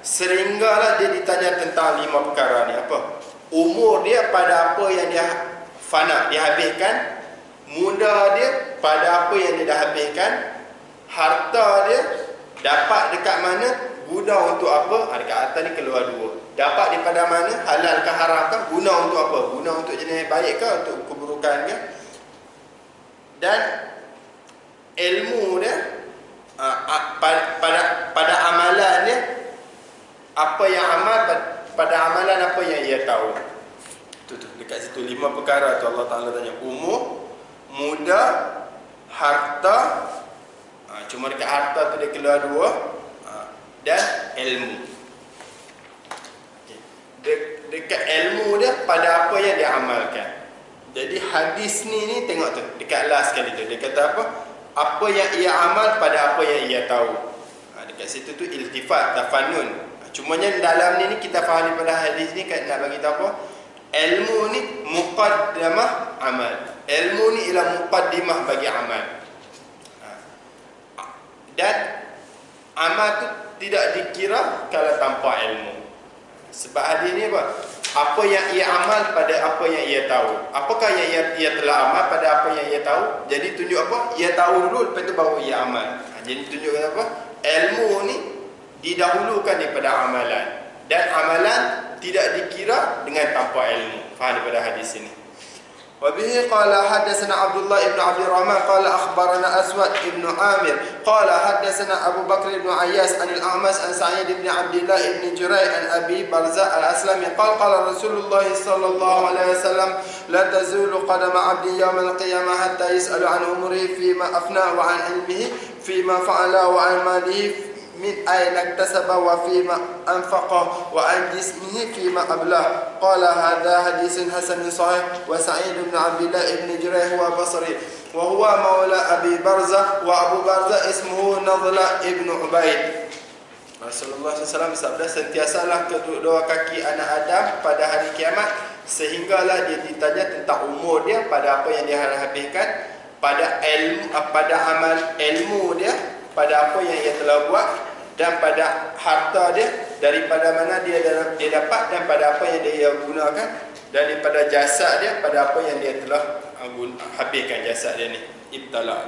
sehinggalah dia ditanya tentang 5 perkara ni. Apa? Umur dia pada apa yang dia fana, dia habiskan. Muda dia pada apa yang dia dah habiskan. Harta dia dapat dekat mana, guna untuk apa? Dekat atas ni keluar 2. Dapat daripada mana, halal ke haram ke, guna untuk apa? Guna untuk jenis baik ke, untuk keburukan ke? Dan ilmu dia pada amalan dia, apa yang amal pada amalan apa yang ia tahu. Tu dekat situ 5 perkara tu Allah Ta'ala tanya. Umur, muda, harta, cuma dekat harta tu dia keluar 2, dan ilmu. Dekat ilmu dia pada apa yang dia amalkan. Jadi hadis ni tengok tu dekat last sekali tu dia kata apa? Apa yang ia amal pada apa yang ia tahu. Dekat situ tu iltifat, tafanun. Cumanya dalam ni kita faham pada hadis ni nak bagi tahu apa? Ilmu ni muqaddamah amal. Ilmu ni ialah muqaddimah bagi amal. Dan amal tu tidak dikira kalau tanpa ilmu. Sebab hadis ni apa? Apa yang ia amal pada apa yang ia tahu. Apakah yang ia telah amal pada apa yang ia tahu? Jadi tunjuk apa? Ia tahu dulu, lepas tu baru ia amal. Jadi tunjukkan apa? Ilmu ni didahulukan daripada amalan. Dan amalan tidak dikira dengan tanpa ilmu. Faham daripada hadis ini. وبه قال حدثنا عبد الله بن عبد الرحمن قال أخبرنا أسود بن عامر قال حدثنا أبو بكر بن عياس عن الأعمش عن سعيد بن عبد الله بن جريج عن أبي برزاء الأسلمي قال قال رسول الله صلى الله عليه وسلم لا تزول قدم عبد يوم القيامة حتى يسأل عن عمره فيما أفنى وعن علمه فيما فعل وعن ماله من أين اكتسب وفيما أنفقه وعن جسمه فيما أبلاه. قال هذا حديث حسن صحيح. وسعيد بن عبد الله بن جريح هو بصري وهو مولى أبي برزة وأبو برزة اسمه نضلة ابن عبيد. Rasulullah SAW bersabda, sentiasalah kedua kaki anak Adam pada hari kiamat sehinggalah dia ditanya tentang umur dia, pada apa yang dia habiskan, pada amal ilmu dia, pada apa yang ia telah buat, dan pada harta dia, daripada mana dia dapat, dan pada apa yang dia gunakan, daripada jasad dia, pada apa yang dia telah habiskan jasad dia ni. Ibtala.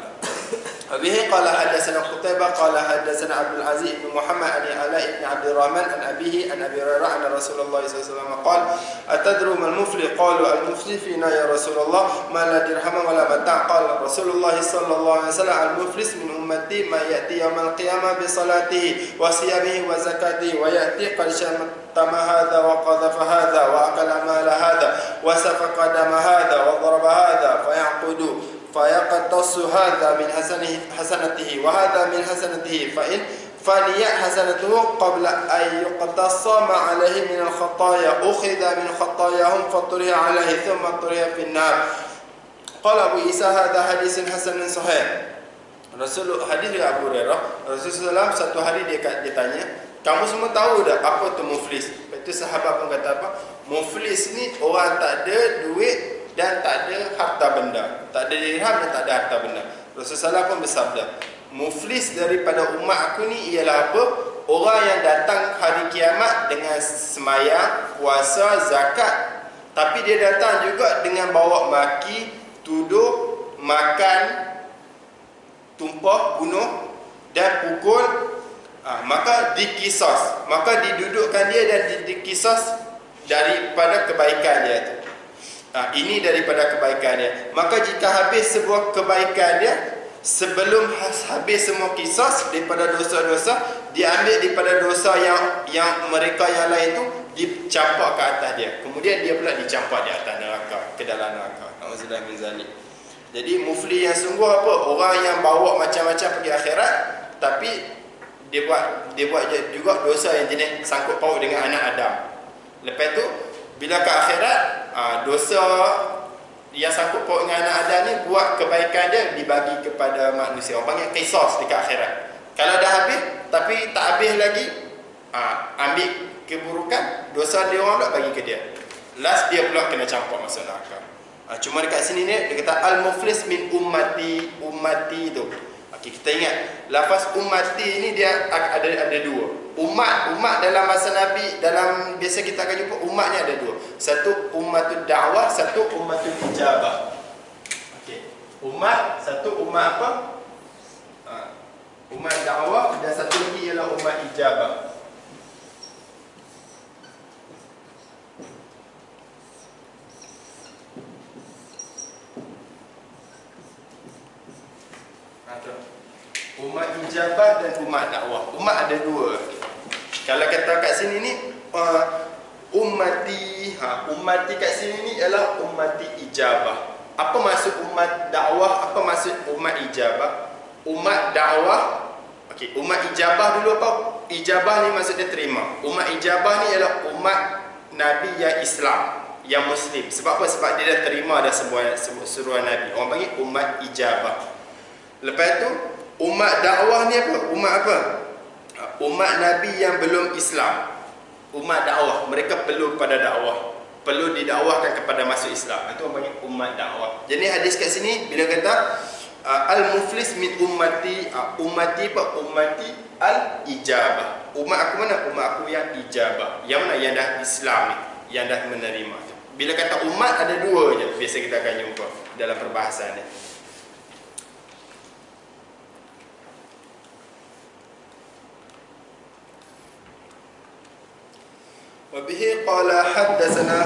Abihi qala hadatsana Qutaibah qala hadatsana Abdul Aziz bin Muhammad an Ala ibn Abdul Rahman an abihi an Abi Hurairah anna Rasulullah sallallahu alaihi wasallam qala atadru mal muflih qalu al muflih fina ya Rasulullah ma la dirham wa la mata' qala Rasulullah sallallahu alaihi wasallam al muflis min ummati ma ya'ti yawm al qiyamah bi salatihi wa siyamihi wa zakatihi wa ya'ti qad shamtama hadha wa qadhafa hadha wa akala mala hadha wa safaqa dama hadha wa daraba hadha fa yaqudu فيقتص هذا من حسنته وهذا من حسنته فإن فنيت حسنته قبل أن يقتص ما عليه من الخطايا أخذ من خطاياهم فطرح عليه ثم طرح في النار. قال أبو عيسى هذا حديث حسن صحيح. Hadis dari Abu Hurairah, Rasulullah SAW satu hari dia tanya, kamu semua tahu tak apa tu muflis? Itu sahabat pun kata apa? Muflis ni orang tak ada duit dan tak ada harta benda, tak ada dirham dan tak ada harta benda. Rasulullah pun bersabda, muflis daripada umat aku ni ialah apa? Orang yang datang hari kiamat dengan sembahyang, puasa, zakat, tapi dia datang juga dengan bawa maki, tuduh, makan, tumpah, bunuh dan pukul. Maka dikisas, maka didudukkan dia dan dikisas daripada kebaikan dia tu. Ini daripada kebaikannya. Maka jika habis sebuah kebaikan dia, sebelum habis semua kisah daripada dosa-dosa, diambil daripada dosa yang mereka yang lain tu, dicampak ke atas dia. Kemudian dia pula dicampak di atas neraka, ke dalam neraka. Auzubillahi min zalik. Jadi muflis yang sungguh apa? Orang yang bawa macam-macam pergi akhirat, tapi dia buat juga dosa yang jenis sangkut paut dengan anak Adam. Lepas tu bila ke akhirat, dosa yang sangkut paut dengan anak Adam ni, buat kebaikan dia dibagi kepada manusia. Orang panggil qisas dekat akhirat. Kalau dah habis tapi tak habis lagi, ambil keburukan, dosa dia orang pula bagi ke dia. Last dia pula kena campak masuk neraka. Cuma dekat sini ni dia kata al-muflis min ummati tu. Okey, kita ingat lafaz ummati ni dia ada dua. Umat dalam masa Nabi, dalam biasa kita akan jumpa umat ni ada dua. Satu ummatud dakwah, satu ummatul ijabah. Okey. Umat, satu umat apa? Umat dakwah, dan satu lagi ialah umat ijabah. Umat ijabah dan umat dakwah. Umat ada dua. Kalau kata kat sini ni ummati, ummati kat sini ni ialah ummati ijabah. Apa maksud umat dakwah? Apa maksud umat ijabah? Umat dakwah, okey, umat ijabah dulu apa? Ijabah ni maksudnya terima. Umat ijabah ni ialah umat Nabi yang Islam, yang Muslim. Sebab apa? Sebab dia dah terima dah semua seruan Nabi. Orang panggil umat ijabah. Lepas tu umat dakwah ni apa? Umat apa? Umat Nabi yang belum Islam. Umat dakwah, mereka perlu kepada dakwah, perlu didakwahkan kepada masuk Islam. Itu orang panggil umat dakwah. Jadi hadis kat sini bila kata al-muflis min ummati, ummati apa? Ummati al-ijabah. Umat aku mana? Umat aku yang ijabah. Yang mana? Yang dah Islam ni, yang dah menerima. Bila kata umat ada dua je biasa kita akan jumpa dalam perbahasan ni. وبه قال حدثنا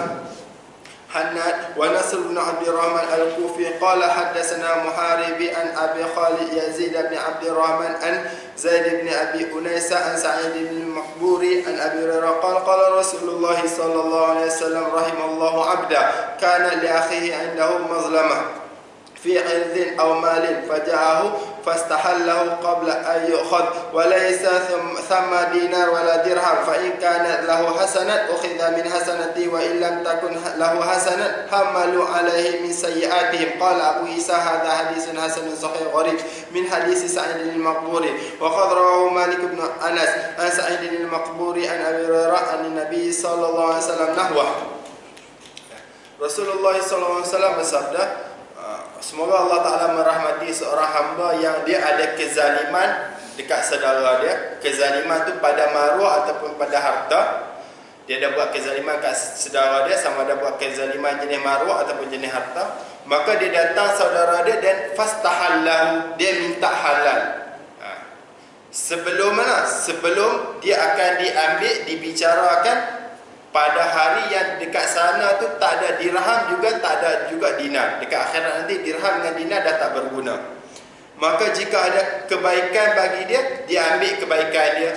حناد ونصر بن عبد الرحمن الكوفي قال حدثنا محارب عن أبي خالد يزيد بن عبد الرحمن عن زيد بن أبي أنيس عن سعيد بن المقبوري عن أبي هريرة قال قال رسول الله صلى الله عليه وسلم رحم الله عبدا كان لأخيه عنده مظلمة في عرض أو مال فجاءه فاستحله قبل أن يؤخذ وليس ثم دينار ولا درهم فإن كانت له حسنة أخذ من حسنته وإن لم تكن له حسنة حملوا عليه من سيئاتهم. قال أبو عيسى هذا حديث حسن صحيح غريب من حديث سعيد المقبوري وقد رواه مالك بن أنس عن سعيد المقبوري عن أبي هريرة عن النبي صلى الله عليه وسلم نحوه. Rasulullah SAW bersabda, semoga Allah Ta'ala merahmati seorang hamba yang dia ada kezaliman dekat saudara dia. Kezaliman tu pada maruah ataupun pada harta. Dia dah buat kezaliman kat saudara dia, sama ada buat kezaliman jenis maruah ataupun jenis harta. Maka dia datang saudara dia dan fastahallahu, dia minta halal. Sebelum mana? Sebelum dia akan diambil, dibicarakan pada hari yang dekat sana tu tak ada dirham juga, tak ada juga dinar. Dekat akhirat nanti dirham dengan dinar dah tak berguna. Maka jika ada kebaikan bagi dia, dia ambil kebaikan dia.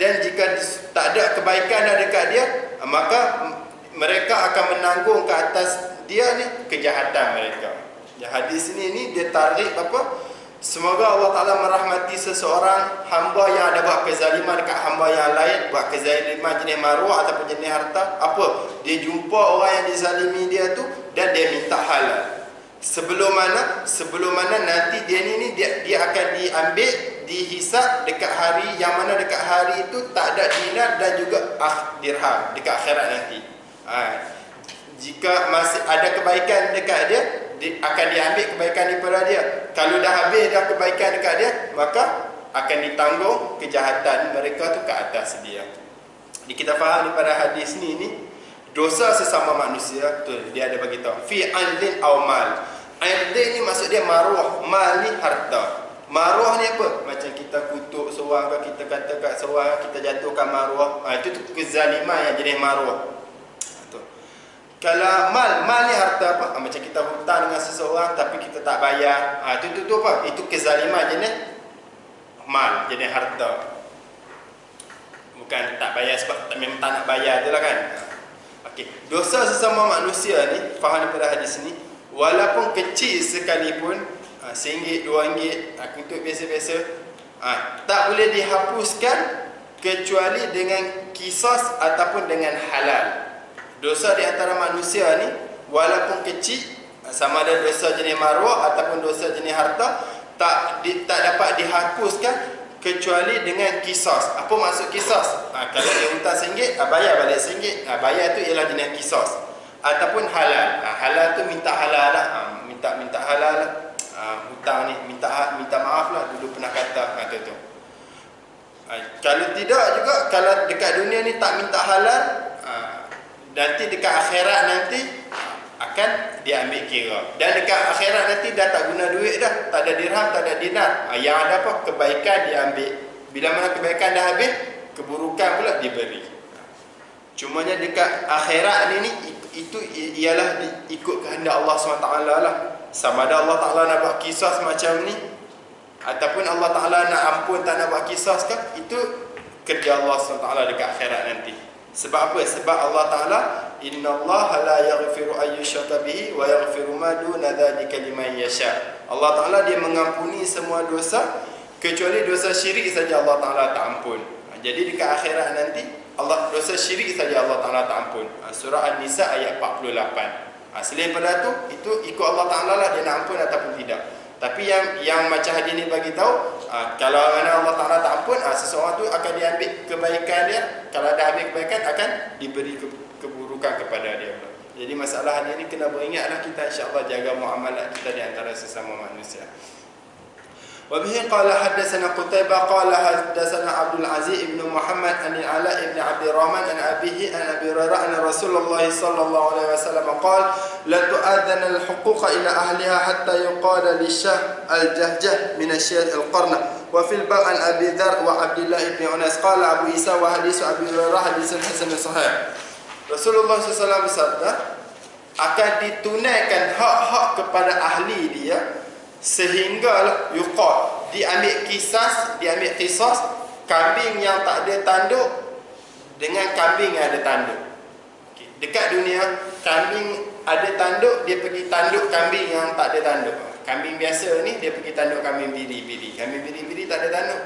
Dan jika tak ada kebaikan dah dekat dia, maka mereka akan menanggung ke atas dia ni kejahatan mereka. Hadis ni dia tarik apa? Semoga Allah Ta'ala merahmati seseorang hamba yang ada buat kezaliman dekat hamba yang lain, buat kezaliman jenis maruah ataupun jenis harta. Apa? Dia jumpa orang yang dizalimi dia tu dan dia minta halal. Sebelum mana nanti dia akan diambil, dihisap dekat hari yang mana dekat hari itu tak ada dinar dan juga dirham dekat akhirat nanti. Jika masih ada kebaikan dekat dia, akan diambil kebaikan daripada dia. Kalau dah habis dah kebaikan dekat dia, maka akan ditanggung kejahatan mereka tu ke atas dia. Jadi kita faham daripada hadis ni dosa sesama manusia tu dia ada bagi tahu fi aldin aw mal. Aldin ni maksud dia maruah, mal ni harta. Maruah ni apa? Macam kita kutuk seorang ke, kita kata kat seorang, kita jatuhkan maruah. Itu tu kezaliman yang jenis maruah. Kalau mal ni harta apa? Macam kita hutang dengan seseorang tapi kita tak bayar. Itu apa? Itu kezaliman jenis mal, jenis harta. Bukan tak bayar sebab memang tak nak bayar tu lah kan. Okey, dosa sesama manusia ni, faham daripada hadis ni, walaupun kecil sekalipun, RM1, RM2, untuk biasa-biasa, tak boleh dihapuskan kecuali dengan qisas ataupun dengan halal. Dosa di antara manusia ni walaupun kecil, sama ada dosa jenis maruah ataupun dosa jenis harta, tak dapat dihapuskan kecuali dengan qisas. Apa maksud qisas? Kalau dia hutang RM1, bayar balik RM1. Bayar tu ialah jenis qisas. Ataupun halal. Halal tu minta halal lah. Minta halal lah. Hutang ni minta maaf lah, dulu pernah kata tu. Kalau tidak juga, kalau dekat dunia ni tak minta halal, nanti dekat akhirat nanti akan diambil kira. Dan dekat akhirat nanti dah tak guna duit dah, tak ada dirham, tak ada dinar. Yang ada apa? Kebaikan diambil. Bila mana kebaikan dah habis, keburukan pula diberi. Cumanya dekat akhirat ni itu ialah ikut kehendak Allah SWT lah. Sama ada Allah Ta'ala nak buat kisah macam ni, ataupun Allah Ta'ala nak ampun tak nak buat kisah ke, itu kerja Allah SWT dekat akhirat nanti. Sebab apa? Sebab Allah Ta'ala, innallaha la yaghfiru ayyushraka bihi wa yaghfiru ma duna dzalika liman yasha. Allah Ta'ala dia mengampuni semua dosa kecuali dosa syirik saja Allah Ta'ala tak ampun. Jadi dekat akhirat nanti Allah dosa syirik saja Allah Ta'ala tak ampun. Surah An-Nisa ayat 48. Selain pada tu, itu ikut Allah Ta'ala lah dia nak ampun ataupun tidak. Tapi yang macam hadis ni bagi tahu, kalau mana Allah Ta'ala tak ampun, seseorang tu akan diambil kebaikan dia. Kalau dah ambil kebaikan, akan diberi keburukan kepada dia. Jadi masalah hadis ni kena beringatlah kita, insya-Allah jaga muamalah kita di antara sesama manusia. وبه قال حدثنا قتيبة قال حدثنا عبد العزيز بن محمد عن العلاء بن عبد الرحمن عن أبيه عن أبي هريرة أن رسول الله صلى الله عليه وسلم قال لا تؤذن الحقوق إلى أهلها حتى يقال للشاه الجهجه من الشاه القرن. وفي الباب عن أبي ذر وعبد الله بن أنس قال أبو عيسى وحديث أبي هريرة حديث حسن صحيح. Rasulullah SAW bersabda, akan ditunaikan hak-hak kepada ahli dia sehinggalah yuqad, diambil qisas kambing yang tak ada tanduk dengan kambing yang ada tanduk. Dekat dunia, kambing ada tanduk, dia pergi tanduk kambing yang tak ada tanduk. Kambing biasa ni dia pergi tanduk kambing biri-biri. Kambing biri-biri tak ada tanduk.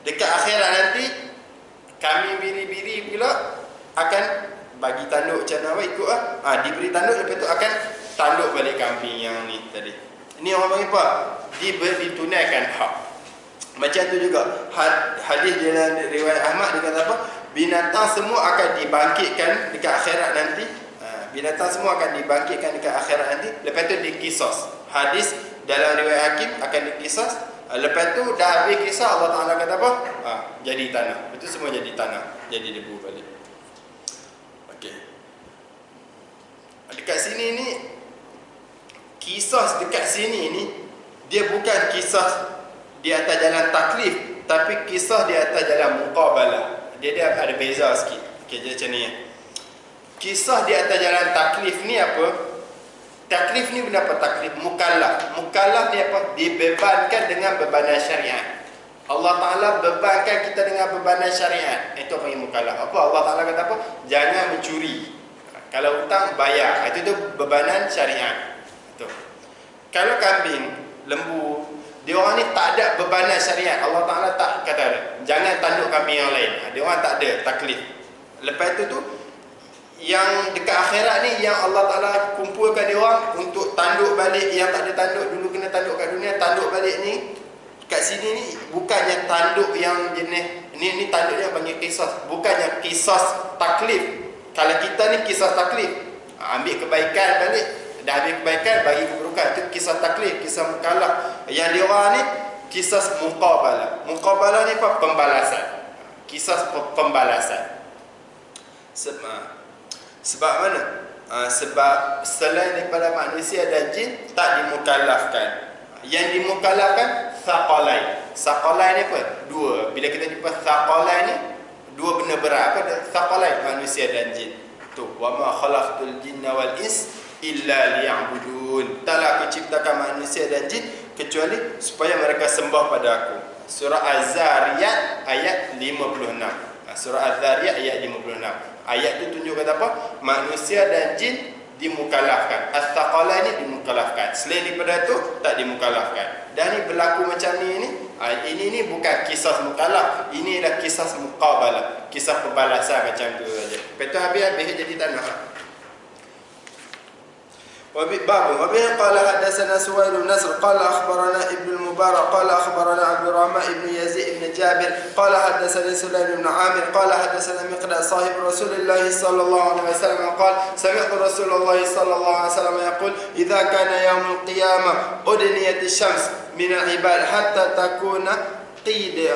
Dekat akhirat nanti kambing biri-biri pula akan bagi tanduk macam mana ikut diberi tanduk, lepas tu akan tanduk balik kambing yang ni tadi. Ini orang panggil apa? Ditunaikan hak. Macam tu juga hadis dalam riwayat Ahmad dia kata apa? Binatang semua akan dibangkitkan dekat akhirat nanti. Binatang semua akan dibangkitkan dekat akhirat nanti. Lepas tu dikisos. Hadis dalam riwayat Hakim akan dikisos. Lepas tu dah habis kisah, Allah Ta'ala kata apa? Jadi tanah. Itu semua jadi tanah, jadi debu balik. Okey. Dekat sini ni, kisah dekat sini ni, dia bukan kisah di atas jalan taklif, tapi kisah di atas jalan muqabalah. Dia ada beza sikit. Okey, jadi macam ni. Kisah di atas jalan taklif ni apa? Taklif ni benda apa taklif? Mukallaf. Mukallaf ni apa? Dibebankan dengan bebanan syariat. Allah Ta'ala bebankan kita dengan bebanan syariat. Itu apa yang mukallaf? Apa? Allah Ta'ala kata apa? Jangan mencuri. Kalau hutang, bayar. Itu bebanan syariat. Itu. Kalau kambing, lembu, dia orang ni tak ada bebanan syariat. Allah Ta'ala tak kata jangan tanduk kambing yang lain. Dia orang tak ada taklif. Lepas itu tu, yang dekat akhirat ni, yang Allah Ta'ala kumpulkan dia orang untuk tanduk balik yang tak ada tanduk dulu, kena tanduk kat dunia. Tanduk balik ni kat sini ni bukannya tanduk yang jenis ni tanduk yang panggil kisah, bukannya kisah taklif. Kalau kita ni kisah taklif, ambil kebaikan balik, dah ambil kebaikan bagi keburukan, itu kisah taklif, kisah mukallaf. Yang dia orang ni kisah muqabalah. Muqabalah ni apa? Pembalasan. Kisah pembalasan. Sebab mana? Sebab selain daripada manusia dan jin tak dimukallafkan. Yang dimukallafkan thaqalain. Thaqalain ni apa? Dua. Bila kita jumpa thaqalain ni, dua benda berat. Apa? Thaqalain, manusia dan jin. Tu, wa ma khalaqtul jinna wal ins illa liya'budun. Taklah aku ciptakan manusia dan jin kecuali supaya mereka sembah pada aku. Surah Az-Zariyat ayat 56. Surah Az-Zariyat ayat 56. Ayat tu tunjuk kata apa? Manusia dan jin dimukallafkan. As-thaqalain ni dimukallafkan. Selain daripada tu tak dimukallafkan. Dan ni berlaku macam ni. Ini ni bukan kisah mukallaf. Ini adalah kisah muqabalah. Kisah pembalasan macam tu saja. Lepas tu habis jadi tanah. وبه قال حدثنا سويد بن نصر قال أخبرنا ابن المبارك قال أخبرنا عبد الرحمن بن يزيد بن جابر قال حدثني سليم بن عامر قال حدثنا مقداد صاحب رسول الله صلى الله عليه وسلم قال سمعت رسول الله صلى الله عليه وسلم يقول إذا كان يوم القيامة أدنيت الشمس من العباد حتى تكون قيد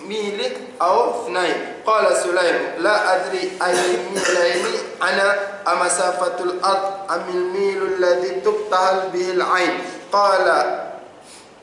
ميل أو اثنين. قال سليم لا أدري أي ميلين أنا أمسافة الأرض أم الميل الذي تقتل به العين. قال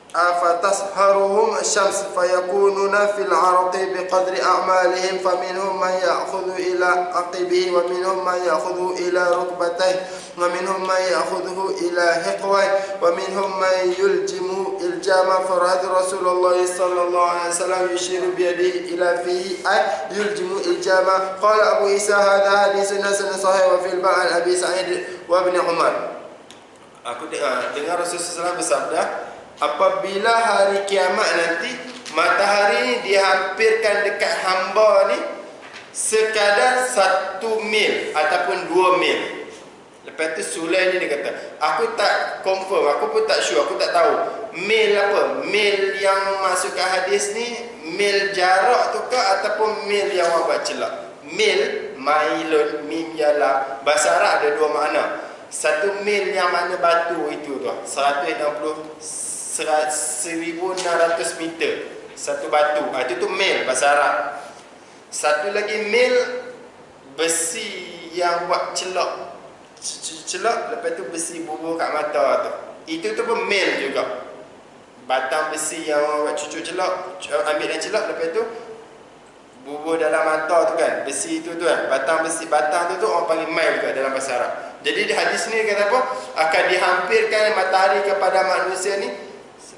أفتصهرهم الشمس فيكونون في العرق بقدر أعمالهم فمنهم من يأخذ إلى عقبه ومنهم من يأخذ إلى ركبتيه ومنهم من يأخذه إلى حقوه ومنهم من يلجم الجام فرأت رسول الله صلى الله عليه وسلم يشير بيده إلى فيه أي يلجم الجام. قال أبو عيسى هذا حديث حسن صحيح وفي الباب عن أبي سعيد وابن عمر. Aku dengar Rasulullah SAW bersabda, apabila hari kiamat nanti matahari ni dihampirkan dekat hamba ni sekadar 1 mil ataupun 2 mil. Lepas tu Sulaim ni dia kata, aku tak confirm, aku pun tak sure, aku tak tahu mil apa, mil yang masuk ke hadis ni mil jarak tu ke ataupun mil yang orang buat celak. Mil, mailun, mim yalah, bahasa Arab ada dua makna. 1 mil yang mana batu itu tu 1,600 meter satu batu. Itu tu mil bahasa Arab. Satu lagi mil besi yang buat celak, lepas tu besi bubur kat mata tu. Itu tu pun mil juga. Batang besi yang orang buat cucuk celak, ambil dan celak, lepas tu bubur dalam mata tu kan, besi tu kan, batang besi, batang tu orang panggil mil juga dalam bahasa Arab. Jadi di hadis ni kata apa? Akan dihampirkan matahari kepada manusia ni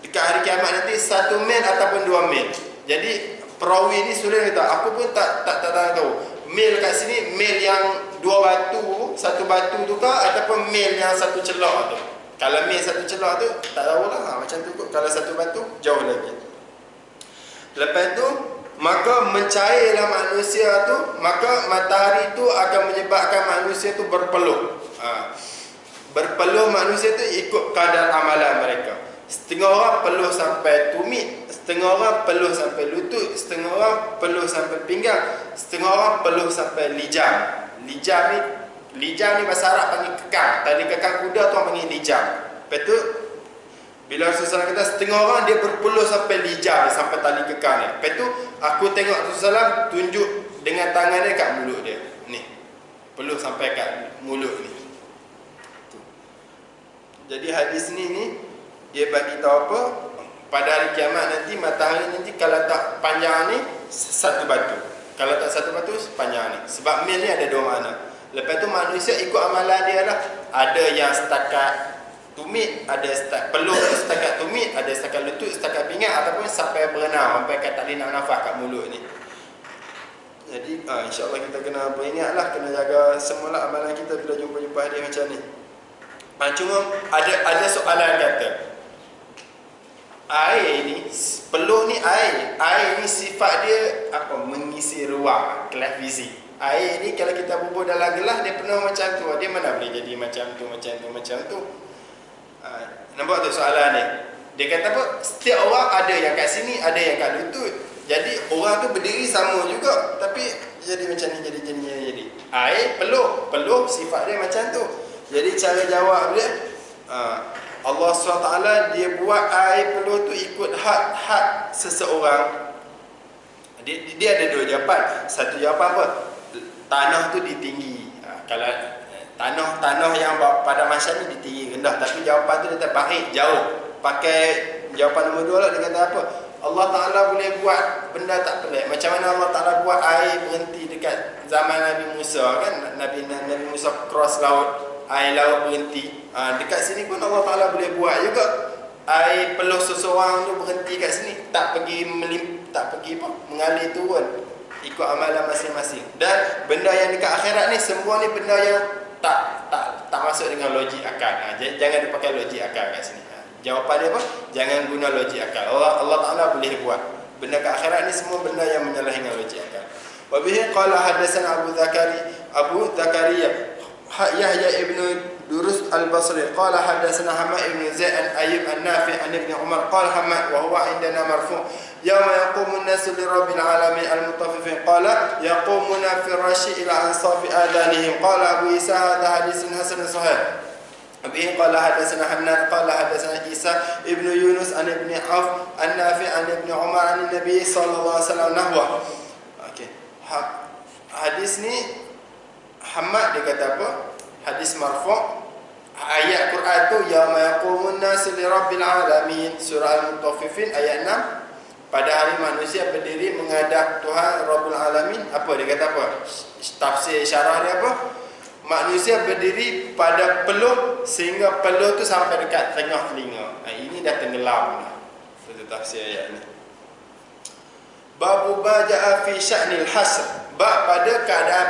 dekat hari kiamat nanti 1 mil ataupun 2 mil. Jadi perawi ni Sulaim kata, aku pun tak tahu. Mil kat sini mil yang 2 batu, 1 batu tu kah ataupun mil yang 1 celak tu. Kalau mil 1 celak tu tak tahulah, macam tu kot. Kalau 1 batu jauh lagi. Lepas tu maka mencairlah manusia tu, maka matahari tu akan menyebabkan manusia tu berpeluh. Berpeluh manusia tu ikut kadar amalan mereka. Setengah orang peluh sampai tumit, setengah orang peluh sampai lutut, setengah orang peluh sampai pinggang, setengah orang peluh sampai lijam. Lijam ni Lijam ni bahasa Arab panggil kekang. Tali kekang kuda tu orang panggil lijam. Lepas tu bila Rasulullah kata setengah orang dia berpeluh sampai lijam, sampai tali kekang ni. Lepas tu aku tengok Rasulullah tunjuk dengan tangan dia kat mulut dia. Ni. Peluh sampai kat mulut ni. Jadi hadis ni dia bagi tahu apa? Pada hari kiamat nanti, matahari nanti kalau tak panjang ni satu batu. Kalau tak satu batu sepanjang ni. Sebab mil ni ada dua makna. Lepas tu manusia ikut amalan dia lah. Ada yang setakat tumit, ada peluh tu setakat tumit, ada setakat lutut, setakat pinggang, ataupun sampai berenang, sampai kat tak boleh nak nafas kat mulut ni. Jadi insya-Allah kita kena beringatlah, kena jaga semualah amalan kita bila jumpa-jumpa hadis macam ni. Cuma ada soalan kata, air ni, peluh ni air ni sifat dia apa? Mengisi ruang, kelas fizik. Air ni kalau kita bubuh dalam gelas dia penuh macam tu, dia mana boleh jadi macam tu. Nampak tu soalan ni. Dia kata apa? Setiap orang ada yang kat sini, ada yang kat lutut. Jadi orang tu berdiri sama juga, tapi jadi macam ni, jadi. Air peluh sifat dia macam tu. Jadi cara jawab dia, Allah SWT dia buat air peluh tu ikut had seseorang. Dia ada dua jawapan. Satu jawapan apa? Tanah tu ditinggi. Kalau tanah yang pada masa ni ditinggi rendah, tapi jawapan tu dia kata baik jauh. Pakai jawapan nombor dua lah. Dia kata apa? Allah Ta'ala boleh buat benda tak pelik. Macam mana Allah Ta'ala buat air berhenti dekat zaman Nabi Musa kan? Nabi Musa cross laut, air laut berhenti. Dekat sini pun Allah Ta'ala boleh buat juga air peluh seseorang tu berhenti kat sini, tak pergi mengalir turun, ikut amalan masing-masing. Dan benda yang dekat akhirat ni, semua ni benda yang tak masuk dengan logik akal. Jangan dipakai logik akal kat sini. Jawapan dia apa? Jangan guna logik akal. Allah Ta'ala boleh buat benda kat akhirat ni, semua benda yang menyalahi dengan logik akal. Wa bihi qala hadatsana Abu Zakaria Yahya ibn Durus al-Basri qala hadatsana Hamad ibn Zaid an Ayyub an-Nafi' an Ibn Umar qala Hamad wa huwa indana marfu' yawma yaqumu an-nasu li rabbil alamin al-mutaffifin qala yaqumuna fi rashi ila ansafi adanihim qala Abu Isa hadha hadithun hasan sahih. Abi qala hadatsana Hannad qala hadatsana Isa ibn Yunus an Ibn Auf an-Nafi' an Ibn Umar an Nabi sallallahu alaihi wasallam nahwa. Okey. Hadis ni Hamad dia kata apa? Hadis marfu'. Ayat Quran tu yauma yaqumun nasu li rabbil alamin, surah Al-Mutaffifin ayat 6. Pada hari manusia berdiri menghadap Tuhan Rabbul Alamin. Apa dia kata apa? Tafsir syarah dia apa? Manusia berdiri pada peluh sehingga peluh tu sampai dekat tengah telinga. Ini dah tenggelam dah. Itu tafsir ayat ni. Babu baja'a fi sya'nil hasr. Bab pada keadaan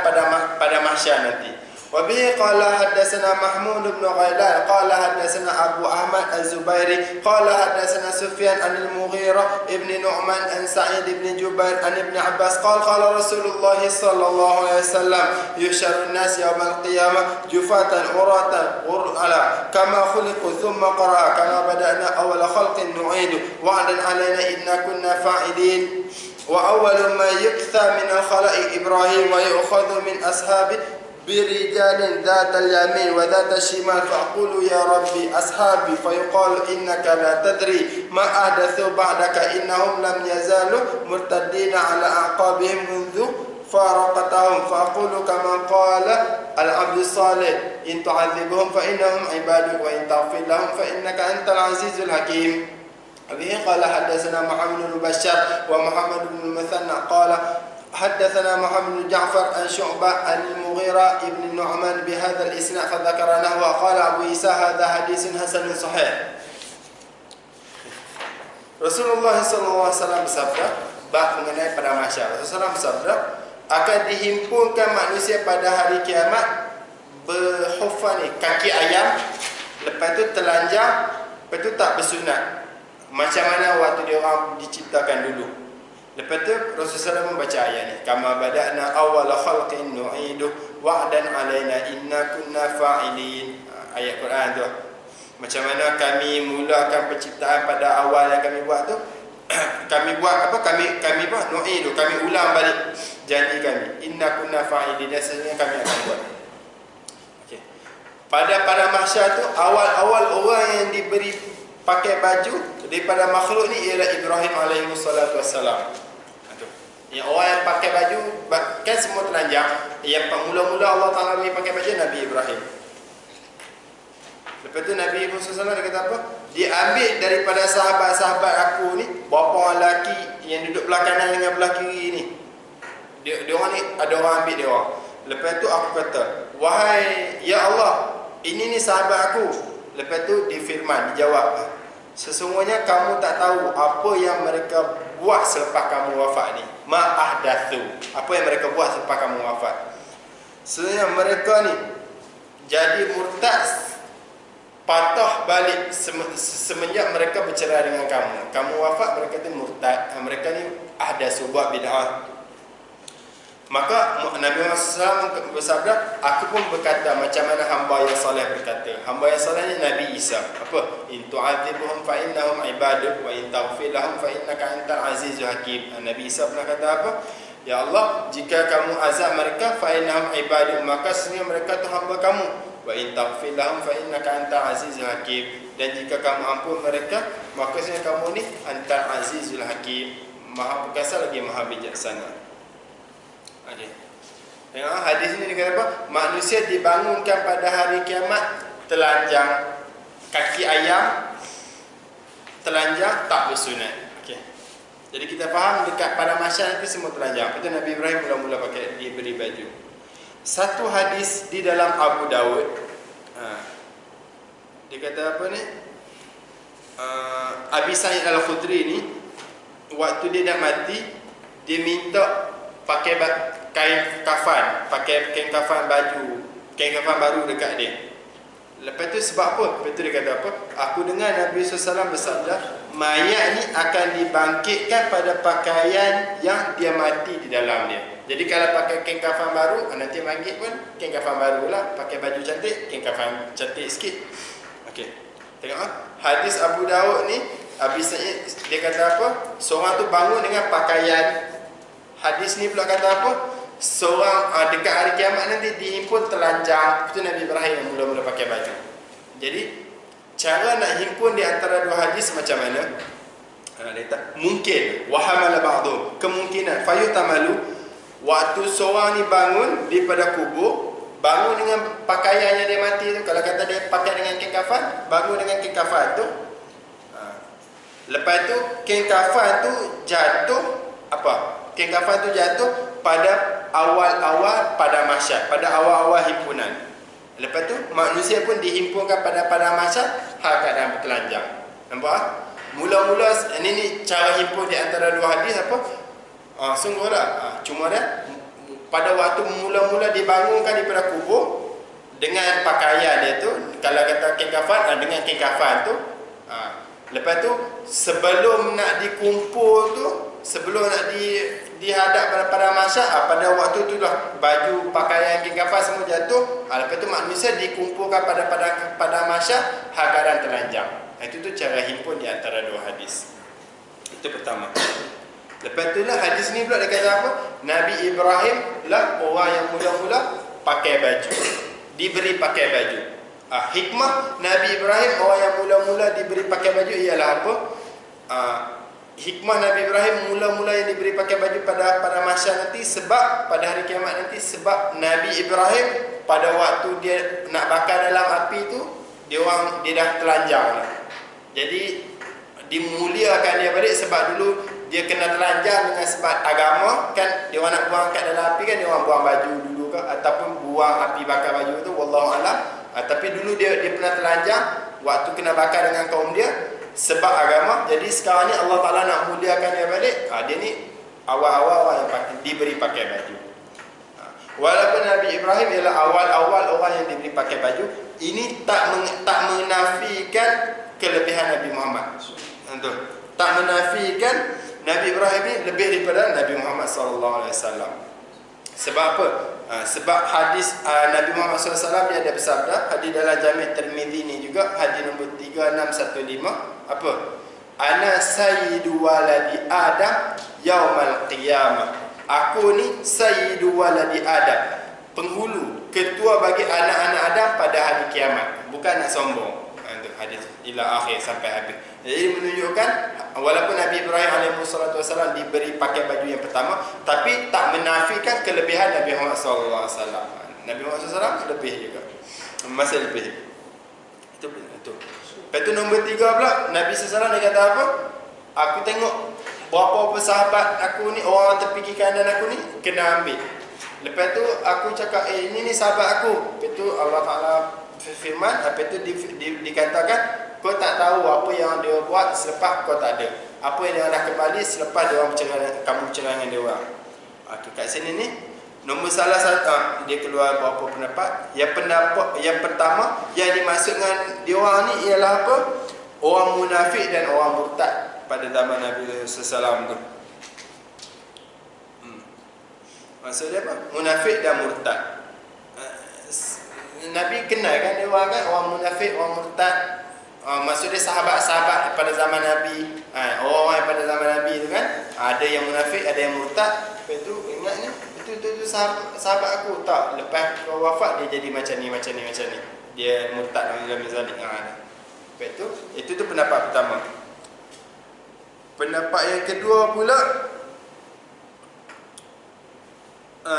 pada mahsyar nanti. Wa bihi qala hadatsana Mahmud bin Ghailan qala hadatsana Abu Ahmad Az-Zubairi qala hadatsana Sufyan an al-Mughirah ibn Nu'man an Sa'id ibn Jubair an Ibn Abbas qala Rasulullah sallallahu alaihi wasallam yuhsharun nas yawm al-qiyamah jufatan uratan ghurala kama khuliqu thumma qara'a kama bada'na awwal khalqin nu'idu wa'dan 'alaina inna kunna fa'ilin wa awwalu ma yuktha min al-khala'i Ibrahim wa yu'khadhu min ashabi برجال ذات اليمين وذات الشمال فأقول يا ربي أصحابي فيقال إنك لا تدري ما أحدثوا بعدك إنهم لم يزالوا مرتدين على أعقابهم منذ فارقتهم فأقول كما قال العبد الصالح إن تعذبهم فإنهم عبادك وإن تغفر لهم فإنك أنت العزيز الحكيم. به قال حدثنا محمد بن بشار ومحمد بن المثنى قال حدثنا محمد بن جعفر عن شعبة عن المغيرة ابن النعمان بهذا الإسناد فذكر نحوه وقال أبو عيسى هذا حديث حسن صحيح. Rasulullah SAW bersabda bab mengenai pada mahsyar. Rasulullah bersabda akan dihimpunkan manusia pada hari kiamat berhufan ni, kaki ayam, lepas tu telanjang, lepas tu tak bersunat. Macam mana waktu dia orang diciptakan dulu. Lepas tu Rasulullah membaca ayat ni, kama bada'na awwal khalqin nu'idu wa'dan 'alaina inna kunna fa'ilin. Ayat Quran tu. Macam mana kami mulakan penciptaan pada awal yang kami buat tu, kami buat apa? Kami buat nu'idu, kami ulang balik janji kami. Inna kunna fa'ilin, sesungguhnya kami akan buat. pada mahsyar tu awal-awal orang yang diberi pakai baju daripada makhluk ni ialah Ibrahim alaihi wassalatu wassalam. Yang orang yang pakai baju kan semua telanjang. Yang mula-mula Allah Taala beri pakai baju Nabi Ibrahim. Lepas tu Nabi Ibrahim SAW dia kata apa? Dia ambil daripada sahabat-sahabat aku ni, berapa orang lelaki yang duduk belah kanan dengan belah kiri ni. Dia orang ni ada orang ambil dia orang. Lepas tu aku kata, wahai ya Allah, ini ni sahabat aku. Lepas tu difirman, dijawab, sesungguhnya kamu tak tahu apa yang mereka buat selepas kamu wafat ni. Ma'ahdathu. Apa yang mereka buat selepas kamu wafat. Sebenarnya mereka ni jadi murtad, patah balik semenjak mereka bercerai dengan kamu. Kamu wafat, mereka tu murtad. Mereka ni ahdatsu, buat bid'ah. Maka Nabi Muhammad SAW bersabda, aku pun berkata macam mana hamba yang soleh berkata. Hamba yang soleh ni Nabi Isa. Apa? In tu'adzibuhum fa innahum ibaduk wa in taghfir lahum fa innaka antal azizul hakim. Nabi Isa pernah kata apa? Ya Allah, jika kamu azab mereka fa innahum ibaduk, maka sesungguhnya mereka tu hamba kamu. Wa in taghfir lahum fa innaka antal azizul hakim. Dan jika kamu ampun mereka, maka sesungguhnya kamu ni antal azizul hakim, maha perkasa lagi maha bijaksana. Okay. Tengok hadis ni dia kata apa? Manusia dibangunkan pada hari kiamat telanjang, kaki ayam telanjang, tak bersunat. Okay. Jadi kita faham dekat pada mahsyar itu semua telanjang. Itu Nabi Ibrahim mula-mula pakai diberi baju. Satu hadis di dalam Abu Dawud, dia kata apa ni? Abi Sa'id Al-Khudri ni waktu dia dah mati, dia minta pakai kain kafan, pakai kain kafan baju, kain kafan baru dekat dia. Lepas tu sebab apa? Lepas tu dia kata apa? Aku dengar Nabi SAW bersabda, mayat ni akan dibangkitkan pada pakaian yang dia mati di dalam dia. Jadi kalau pakai kain kafan baru, nanti bangkit pun kain kafan baru lah. Pakai baju cantik, kain kafan cantik sikit. Okey. Tengok hadis Abu Daud ni, Abi Sa'id dia kata apa? Seorang tu bangun dengan pakaian. Hadis ni pula kata apa? Seorang dekat hari kiamat nanti dihimpun telanjang. Itu Nabi Ibrahim yang mula-mula pakai baju. Jadi cara nak himpun di antara dua hadis macam mana? Mungkin wahamala ba'dhum, kemungkinan fayutamalu, waktu seorang ni bangun daripada kubur, bangun dengan pakaian yang dia mati tu. Kalau kata dia pakai dengan kain kafan, bangun dengan kain kafan tu. Lepas tu kain kafan tu jatuh apa? Kain kafan tu jatuh pada awal-awal pada mahsyar, pada awal-awal himpunan. Lepas tu manusia pun dihimpunkan pada mahsyar hal keadaan bertelanjang. Nampak? Mula-mula ini cara himpun di antara dua hadis apa? Sungguhlah. Cuma dah pada waktu mula-mula dibangunkan daripada kubur dengan pakaian dia tu, kalau kata kain kafan, dengan kain kafan tu. Lepas tu sebelum nak dikumpul tu, sebelum nak dihadap pada mahsyar, pada waktu tu lah baju, pakaian, kain kafan semua jatuh. Lepas tu manusia dikumpulkan pada mahsyar hal keadaan telanjang. Itu tu cara himpun di antara dua hadis. Itu pertama. Lepas tu lah hadis ni pula dia kata apa? Nabi Ibrahim lah orang yang mula-mula pakai baju, diberi pakai baju. Hikmah Nabi Ibrahim orang yang mula-mula diberi pakai baju ialah apa? Hikmah Nabi Ibrahim mula-mula yang diberi pakai baju pada mahsyar nanti, sebab pada hari kiamat nanti, sebab Nabi Ibrahim pada waktu dia nak bakar dalam api tu, dia dah telanjang lah. Jadi dimuliakan dia balik, sebab dulu dia kena telanjang dengan sebab agama kan. Dia orang nak buang kat dalam api kan, dia orang buang baju dulu ke, ataupun buang api bakar baju tu, wallahu alam. Tapi dulu dia pernah telanjang waktu kena bakar dengan kaum dia sebab agama. Jadi sekarang ni Allah Ta'ala nak muliakan dia balik. Dia ni awal-awal yang diberi pakai baju. Walaupun Nabi Ibrahim ialah awal-awal orang yang diberi pakai baju, ini tak menafikan kelebihan Nabi Muhammad. Tak menafikan Nabi Ibrahim ni lebih daripada Nabi Muhammad SAW. Sebab apa? Sebab hadis Nabi Muhammad SAW dia ada bersabda, hadis dalam Jami' Tirmizi ni juga, hadis nombor 3615, apa? Ana sayyidu waladi Adam yaumal qiyamah. Aku ni sayyidu waladi Adam. penghulu, ketua bagi anak-anak Adam pada hari kiamat. Bukan nak sombong. Untuk hadis ila akhir sampai habis. Jadi menunjukkan walaupun Nabi Ibrahim alaihissalam diberi pakai baju yang pertama, tapi tak menafikan kelebihan Nabi Muhammad sallallahu alaihi wasallam. Nabi Muhammad SAW lebih juga. Masih lebih. Itu. Lepas tu nombor 3 pula, Nabi SAW dia kata apa? Aku tengok berapa sahabat aku ni, orang tepi kiri kanan aku ni kena ambil. Lepas tu aku cakap, ini ni sahabat aku. Lepas tu Allah Ta'ala firman, lepas tu dikatakan, kau tak tahu apa yang dia buat selepas kau tak ada. Apa yang dia dah kembali selepas dia orang kamu bercerai dengan dia orang. Okay, kat sini ni nombor salah satu dia keluar beberapa pendapat. Yang pertama yang dimaksudkan dia orang ni ialah apa? Orang munafik dan orang murtad pada zaman Nabi sallallahu tu. Maksudnya apa? Munafik dan murtad. Nabi kenal kan dia orang kan, orang munafik, orang murtad. Maksudnya sahabat-sahabat pada zaman Nabi, orang-orang pada zaman Nabi tu kan, ada yang munafik, ada yang murtad. Lepas tu ingatnya itu sahabat aku tak, lepas kau wafat dia jadi macam ni dia murtad dalam zalik. Lepas tu itu pendapat pertama. Pendapat yang kedua pula,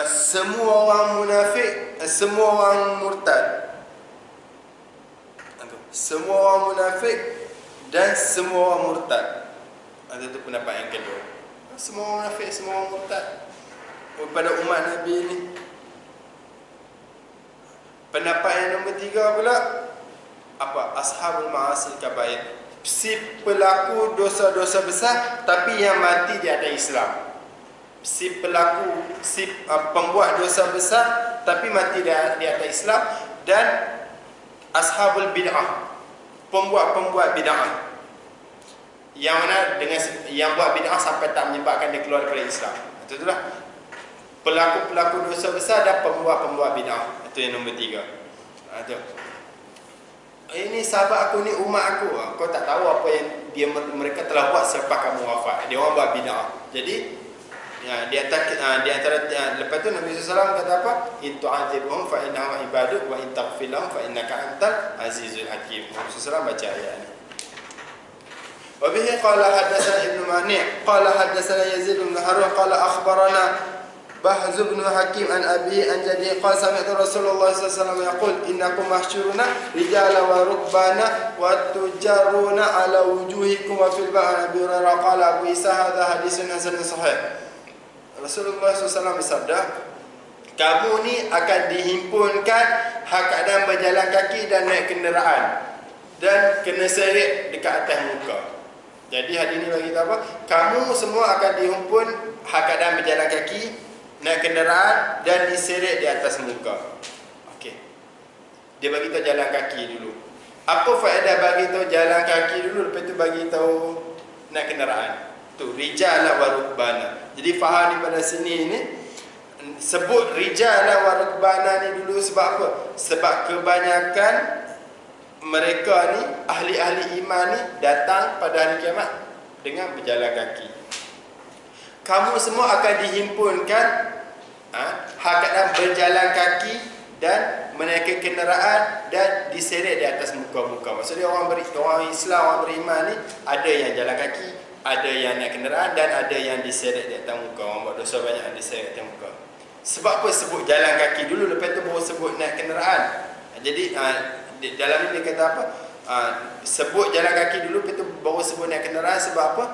semua orang munafik, semua orang murtad, semua orang munafik dan semua orang murtad. Itu pendapat yang kedua. Semua orang munafik, semua orang murtad pada umat Nabi ni. Pendapat yang nombor 3 pula, apa? Ashabul ma'asil kabair, si pelaku dosa-dosa besar tapi yang mati di atas Islam. Si pembuat dosa besar tapi mati di atas Islam. Dan ashabul bid'ah, pembuat bid'ah, yang mana dengan yang buat bid'ah sampai tak menyebabkan dia keluar daripada Islam. Itulah pelaku-pelaku dosa besar dan pembuat bid'ah. Itu yang nombor 3. Itu. Ini sahabat aku ni, umat aku. Kau tak tahu apa yang mereka telah buat selepas kamu wafat. Dia orang buat bid'ah. Jadi di antara lepas tu Nabi SAW kata apa? In tu'adzibhum fa innahum ibaduk wa in taghfir lahum fa innaka antal azizul hakim. Nabi SAW baca ayat ni. Wa bihi qala hadatsana Ibnu Mani' qala hadatsana Yazid bin Harun qala akhbarana Bahz bin Hakim an Abi an Jadi qala sami'tu Rasulullah sallallahu alaihi wasallam yaqul innakum mahsyuruna rijala wa rukbana wa tujarruna ala wujuhikum wa fil ba'a. Nabi Hurairah qala Abu Isa hadha haditsun hasan sahih. Rasulullah SAW bersabda, kamu ni akan dihimpunkan hak keadaan berjalan kaki dan naik kenderaan dan kena seret dekat atas muka. Jadi hadis ni bagi tahu apa? Kamu semua akan dihimpun hak keadaan berjalan kaki, naik kenderaan dan diseret di atas muka. Okey. Dia bagi tahu jalan kaki dulu. Apa faedah bagi tahu jalan kaki dulu, lepas tu bagi tahu naik kenderaan? Tu rijal wa rukbana. Jadi faham daripada sini ni, sebut rijal wa rukbana ni dulu sebab apa? Sebab kebanyakan mereka ni, ahli-ahli iman ni datang pada hari kiamat dengan berjalan kaki. Kamu semua akan dihimpunkan hak keadaan berjalan kaki dan menaiki kenderaan dan diseret di atas muka-muka. Maksudnya orang Islam, orang beriman ni, ada yang jalan kaki, ada yang naik kenderaan dan ada yang diseret di atas muka. Orang buat dosa banyak yang diseret di atas muka. Sebab apa sebut jalan kaki dulu, lepas tu baru sebut naik kenderaan? Jadi dalam ni dia kata apa? Sebut jalan kaki dulu, lepas tu baru sebut naik kenderaan. Sebab apa?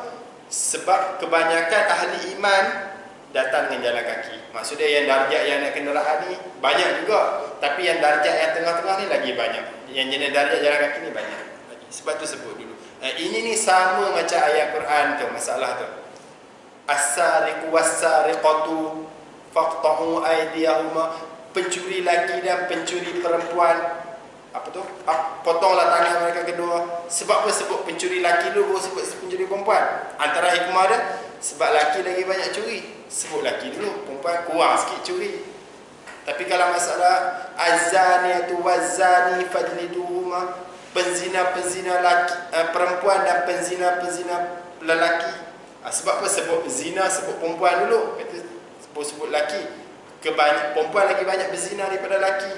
Sebab kebanyakan ahli iman datang dengan jalan kaki. Maksudnya yang darjat yang naik kenderaan ni banyak juga, tapi yang darjat yang tengah-tengah ni lagi banyak. Yang jenis darjat jalan kaki ni banyak lagi. Sebab tu sebut dulu. Ini ni sama macam ayat Quran tu, masalah tu. As-sariqu was-sariqatu faqta'u aydiyahuma, pencuri laki dan pencuri perempuan, apa tu? Potonglah tangan mereka kedua. Sebab apa sebut pencuri laki dulu baru sebut pencuri perempuan? Antara hikmah dia, sebab laki lagi banyak curi, sebut laki dulu, perempuan kurang sikit curi. Tapi kalau masalah az-zaniyatu waz-zani fajliduhuma, penzina-penzina laki, perempuan dan penzina-penzina lelaki. Sebab apa sebut zina, sebut perempuan dulu, sebut laki. perempuan lagi banyak berzina daripada lelaki.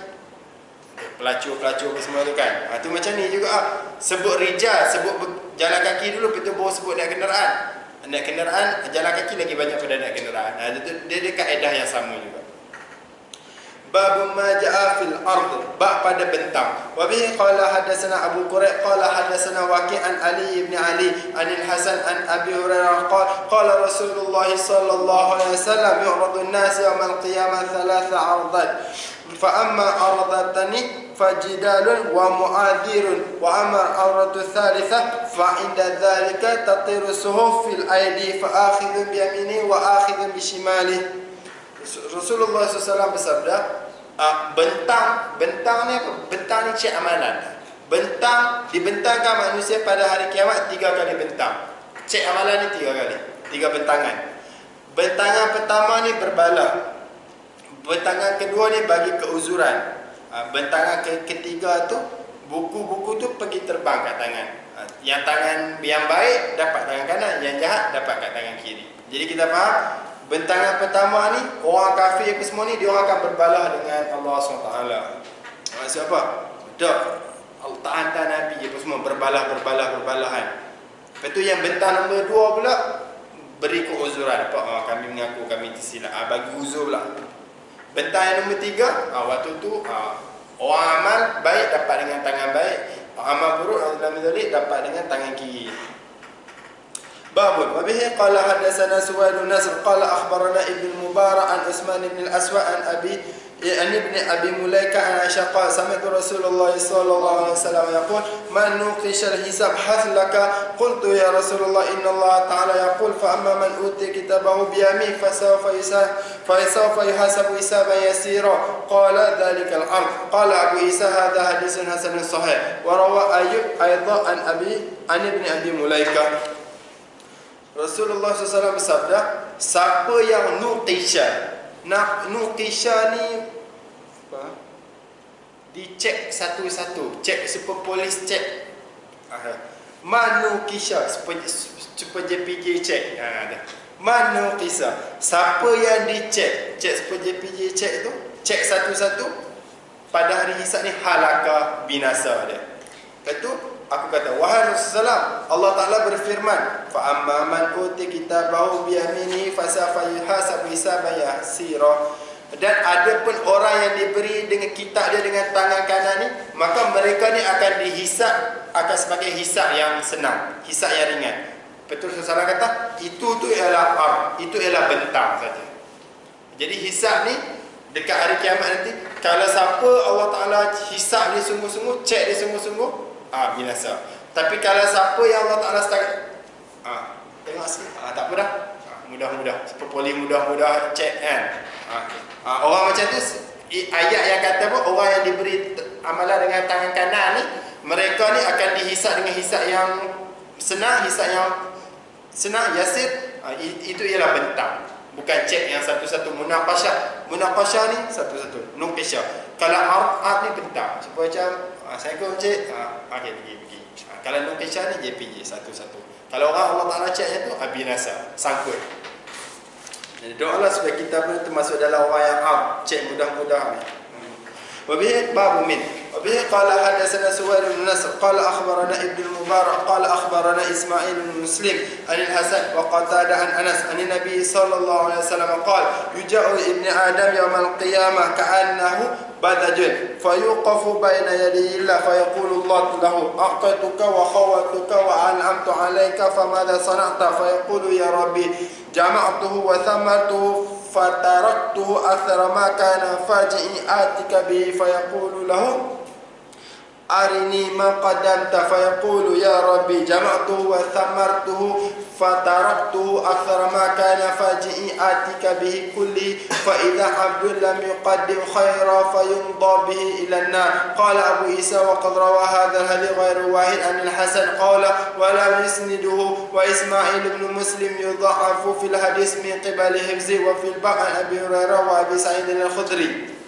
Pelacur-pelacur semua tu kan. Tu macam ni juga. Sebut rijal, sebut jalan kaki dulu, betul baru sebut naik kenderaan. Naik kenderaan, jalan kaki lagi banyak pada naik kenderaan. Dia kaedah yang sama juga. Bab ma jaa fil ard, bab pada bentang. Wa bihi qala hadatsana Abu Quraib qala hadatsana Waqi' an Ali ibn Ali an al-Hasan an Abi Hurairah qala Rasulullah sallallahu alaihi wasallam yu'radu an-nas yawm al-qiyamah thalatha 'ardat fa amma 'ardatani fajidalun wa mu'adhirun wa amma al-'ardatu thalitha fa inda dhalika tatiru suhuf fil aidi fa akhidhu bi yamini wa akhidhu bi shimali. Rasulullah SAW bersabda, bentang ni apa? Bentang ni cek amalan. Bentang, dibentangkan manusia pada hari kiamat 3 kali bentang. Cek amalan ni 3 kali, 3 bentangan. Bentangan pertama ni berbalah. Bentangan kedua ni bagi keuzuran. Bentangan ketiga tu, buku-buku tu pergi terbang kat tangan. Yang tangan yang baik dapat tangan kanan, yang jahat dapat kat tangan kiri. Jadi kita faham, bentangan pertama ni, orang kafir apa semua ni, dia orang akan berbalah dengan Allah SWT. Maksud apa? Tak. Allah tak hantar Nabi apa semua, berbalahan. Lepas tu yang bentang nombor 2 pula, beri keuzuran. Kami mengaku kami tersilap. Bagi uzur pula. Bentang yang nombor 3, waktu tu orang amal baik dapat dengan tangan baik, amal buruk dapat dengan tangan kiri. باب وبه قال حدثنا سويد النصر قال أخبرنا ابن المبارك عن عثمان بن الأسود عن ابن أبي مليكة عن عائشة قال سمعت رسول الله صلى الله عليه وسلم يقول من نوقش الحساب حثلك قلت يا رسول الله إن الله تعالى يقول فأما من أوتي كتابه بيمين فسوف يحاسب حسابا يسيرا قال ذلك الأمر قال أبو عيسى هذا حديث حسن صحيح وروى أيوب أيضا عن ابن أبي مليكة. Rasulullah SAW bersabda, siapa yang nuqisha ni apa? Dicek satu-satu, cek super polis cek. Manukisha super JPJ cek. Manukisha, siapa yang dicek, cek super JPJ cek tu, cek satu-satu, pada hari hisab ni halaka, binasa dia. Lepas tu aku kata, wahai Rasulullah, Allah Ta'ala berfirman, فَأَمَّا مَنْ أُوتِيَ كِتَابَهُ بِيَمِينِهِ فَسَوْفَ يُحَاسَبُ حِسَابًا يَسِيرًا. Dan ada pun orang yang diberi dengan kitab dia dengan tangan kanan ni, maka mereka ni akan dihisab, akan sebagai hisab yang senang, hisab yang ringan. Betul Rasulullah kata, itu ialah bentang saja. Jadi hisab ni dekat hari kiamat nanti, kalau siapa Allah Ta'ala hisab dia sungguh-sungguh, cek dia sungguh-sungguh, binasa. Tapi kalau siapa yang Allah Ta'ala setakat tengok sikit, tak apa dah, mudah-mudah, poli mudah-mudah cek kan. Orang macam tu, ayat yang kata apa, orang yang diberi amalan dengan tangan kanan ni, mereka ni akan dihisab dengan hisab yang senang, yasir. Itu ialah bentang, bukan cek yang satu-satu. Munaqasyah ni satu-satu, nuqisha. Kalau art ni bentang, supaya macam saya kau cek, okey pergi. Kalau nuqisha ni JPJ satu-satu. Kalau orang Allah Ta'ala ceknya tu binasa, sangkut. Jadi doalah supaya kita pun termasuk dalam orang yang cek mudah-mudahan. وبه باب من وبه قال حدثنا سويد بن نصر قال أخبرنا ابن المبارك قال أخبرنا إسماعيل بن مسلم عن الحسن وقتادة عن أنس عن النبي صلى الله عليه وسلم قال يجاء ابن آدم يوم القيامة كأنه بدج فيوقف بين يدي الله فيقول الله له أعطيتك وخوتك وأنعمت عليك فماذا صنعت فيقول يا ربي جمعته وثمرته فتركته أكثر ما كان فاجئ آتك به فيقول له أرني ما قدمت فيقول يا ربي جمعته وثمرته فتركته أكثر ما كان فاجئ آتك به كله فإذا عبد لم يقدم خيرا فيمضى به إلى النار. قال أبو عيسى وقد روى هذا الحديث غير واحد عن الحسن قال ولم يسنده وإسماعيل بن مسلم يضعف في الحديث من قبل حفظه وفي الباب عن أبي هريرة وأبي سعيد الخدري.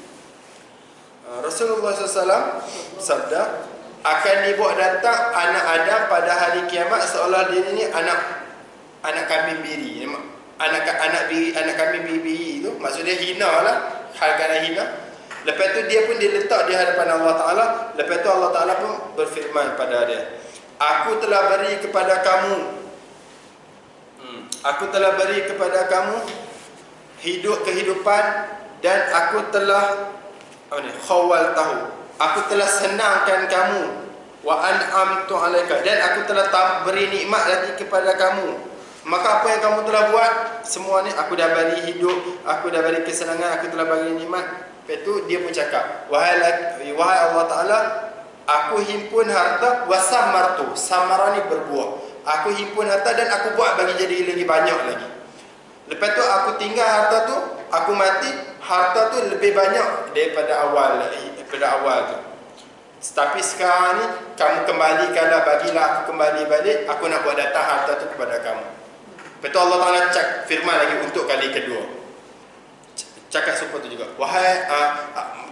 Rasulullah SAW sabda, akan dibawa datang anak Adam pada hari kiamat seolah dia ni anak kambing biri. Anak kambing biri itu maksudnya hina lah. hal keadaan hina. Lepas tu dia pun diletak di hadapan Allah Ta'ala. Lepas tu Allah Ta'ala pun berfirman pada dia, aku telah beri kepada kamu hidup kehidupan, dan aku telah khawal tahu, aku telah senangkan kamu, wa an'amtu alaika, dan aku telah beri nikmat lagi kepada kamu. Maka apa yang kamu telah buat semua ni, aku dah beri hidup, aku dah beri kesenangan, aku telah beri nikmat. Lepas tu dia pun cakap, wahai Allah Ta'ala, aku himpun harta, wasamartu, samara ni berbuah, aku himpun harta dan aku buat bagi jadi lagi banyak lagi. Lepas tu aku tinggal harta tu, aku mati, harta tu lebih banyak daripada awal tu. Tapi sekarang ni kamu kembalikanlah, bagilah aku kembali balik, aku nak buat datang harta tu kepada kamu. Lepas tu Allah Ta'ala firman lagi untuk kali kedua, cakap serupa tu juga, wahai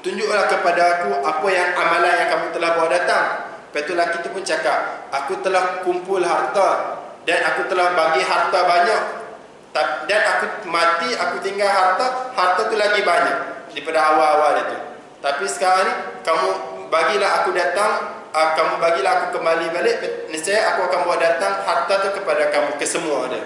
tunjuklah kepada aku apa yang amalan yang kamu telah bawa datang. Lepas tu lelaki tu pun cakap, aku telah kumpul harta dan aku telah bagi harta banyak, dan aku mati, aku tinggal harta tu lagi banyak daripada awal-awal itu. Tapi sekarang ni kamu bagilah aku datang, kamu bagilah aku kembali balik, nescaya aku akan bawa datang harta tu kepada kamu, ke semua dia.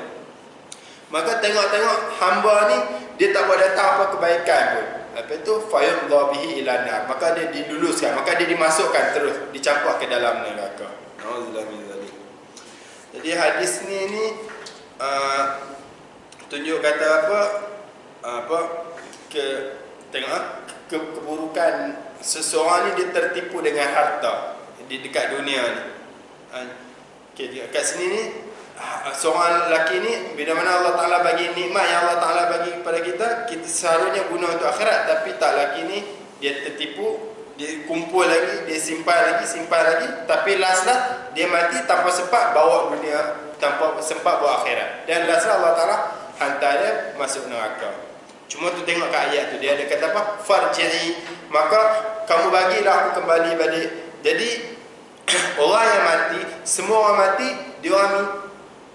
Maka tengok-tengok hamba ni, dia tak buat datang apa kebaikan pun. Lepas tu fayudza bihi ila nar, maka dia diluluskan, maka dia dimasukkan terus, dicampur ke dalam neraka. Nauzubillah min zalik. Jadi hadis ni tunjuk kata keburukan seseorang ni, dia tertipu dengan harta di dekat dunia ni. Kat sini ni seorang lelaki ni, bila mana Allah Ta'ala bagi nikmat yang Allah Ta'ala bagi kepada kita, kita seharusnya guna untuk akhirat. Tapi tak, lelaki ni dia tertipu, dia kumpul lagi, dia simpan lagi, tapi last lah dia mati tanpa sempat bawa dunia, tanpa sempat bawa akhirat, dan last lah Allah Ta'ala hantar dia masuk neraka. Cuma tu tengok kat ayat tu, dia ada kata apa? Farji'i, maka kamu bagilah aku kembali balik. Jadi orang yang mati, semua orang mati, dia orang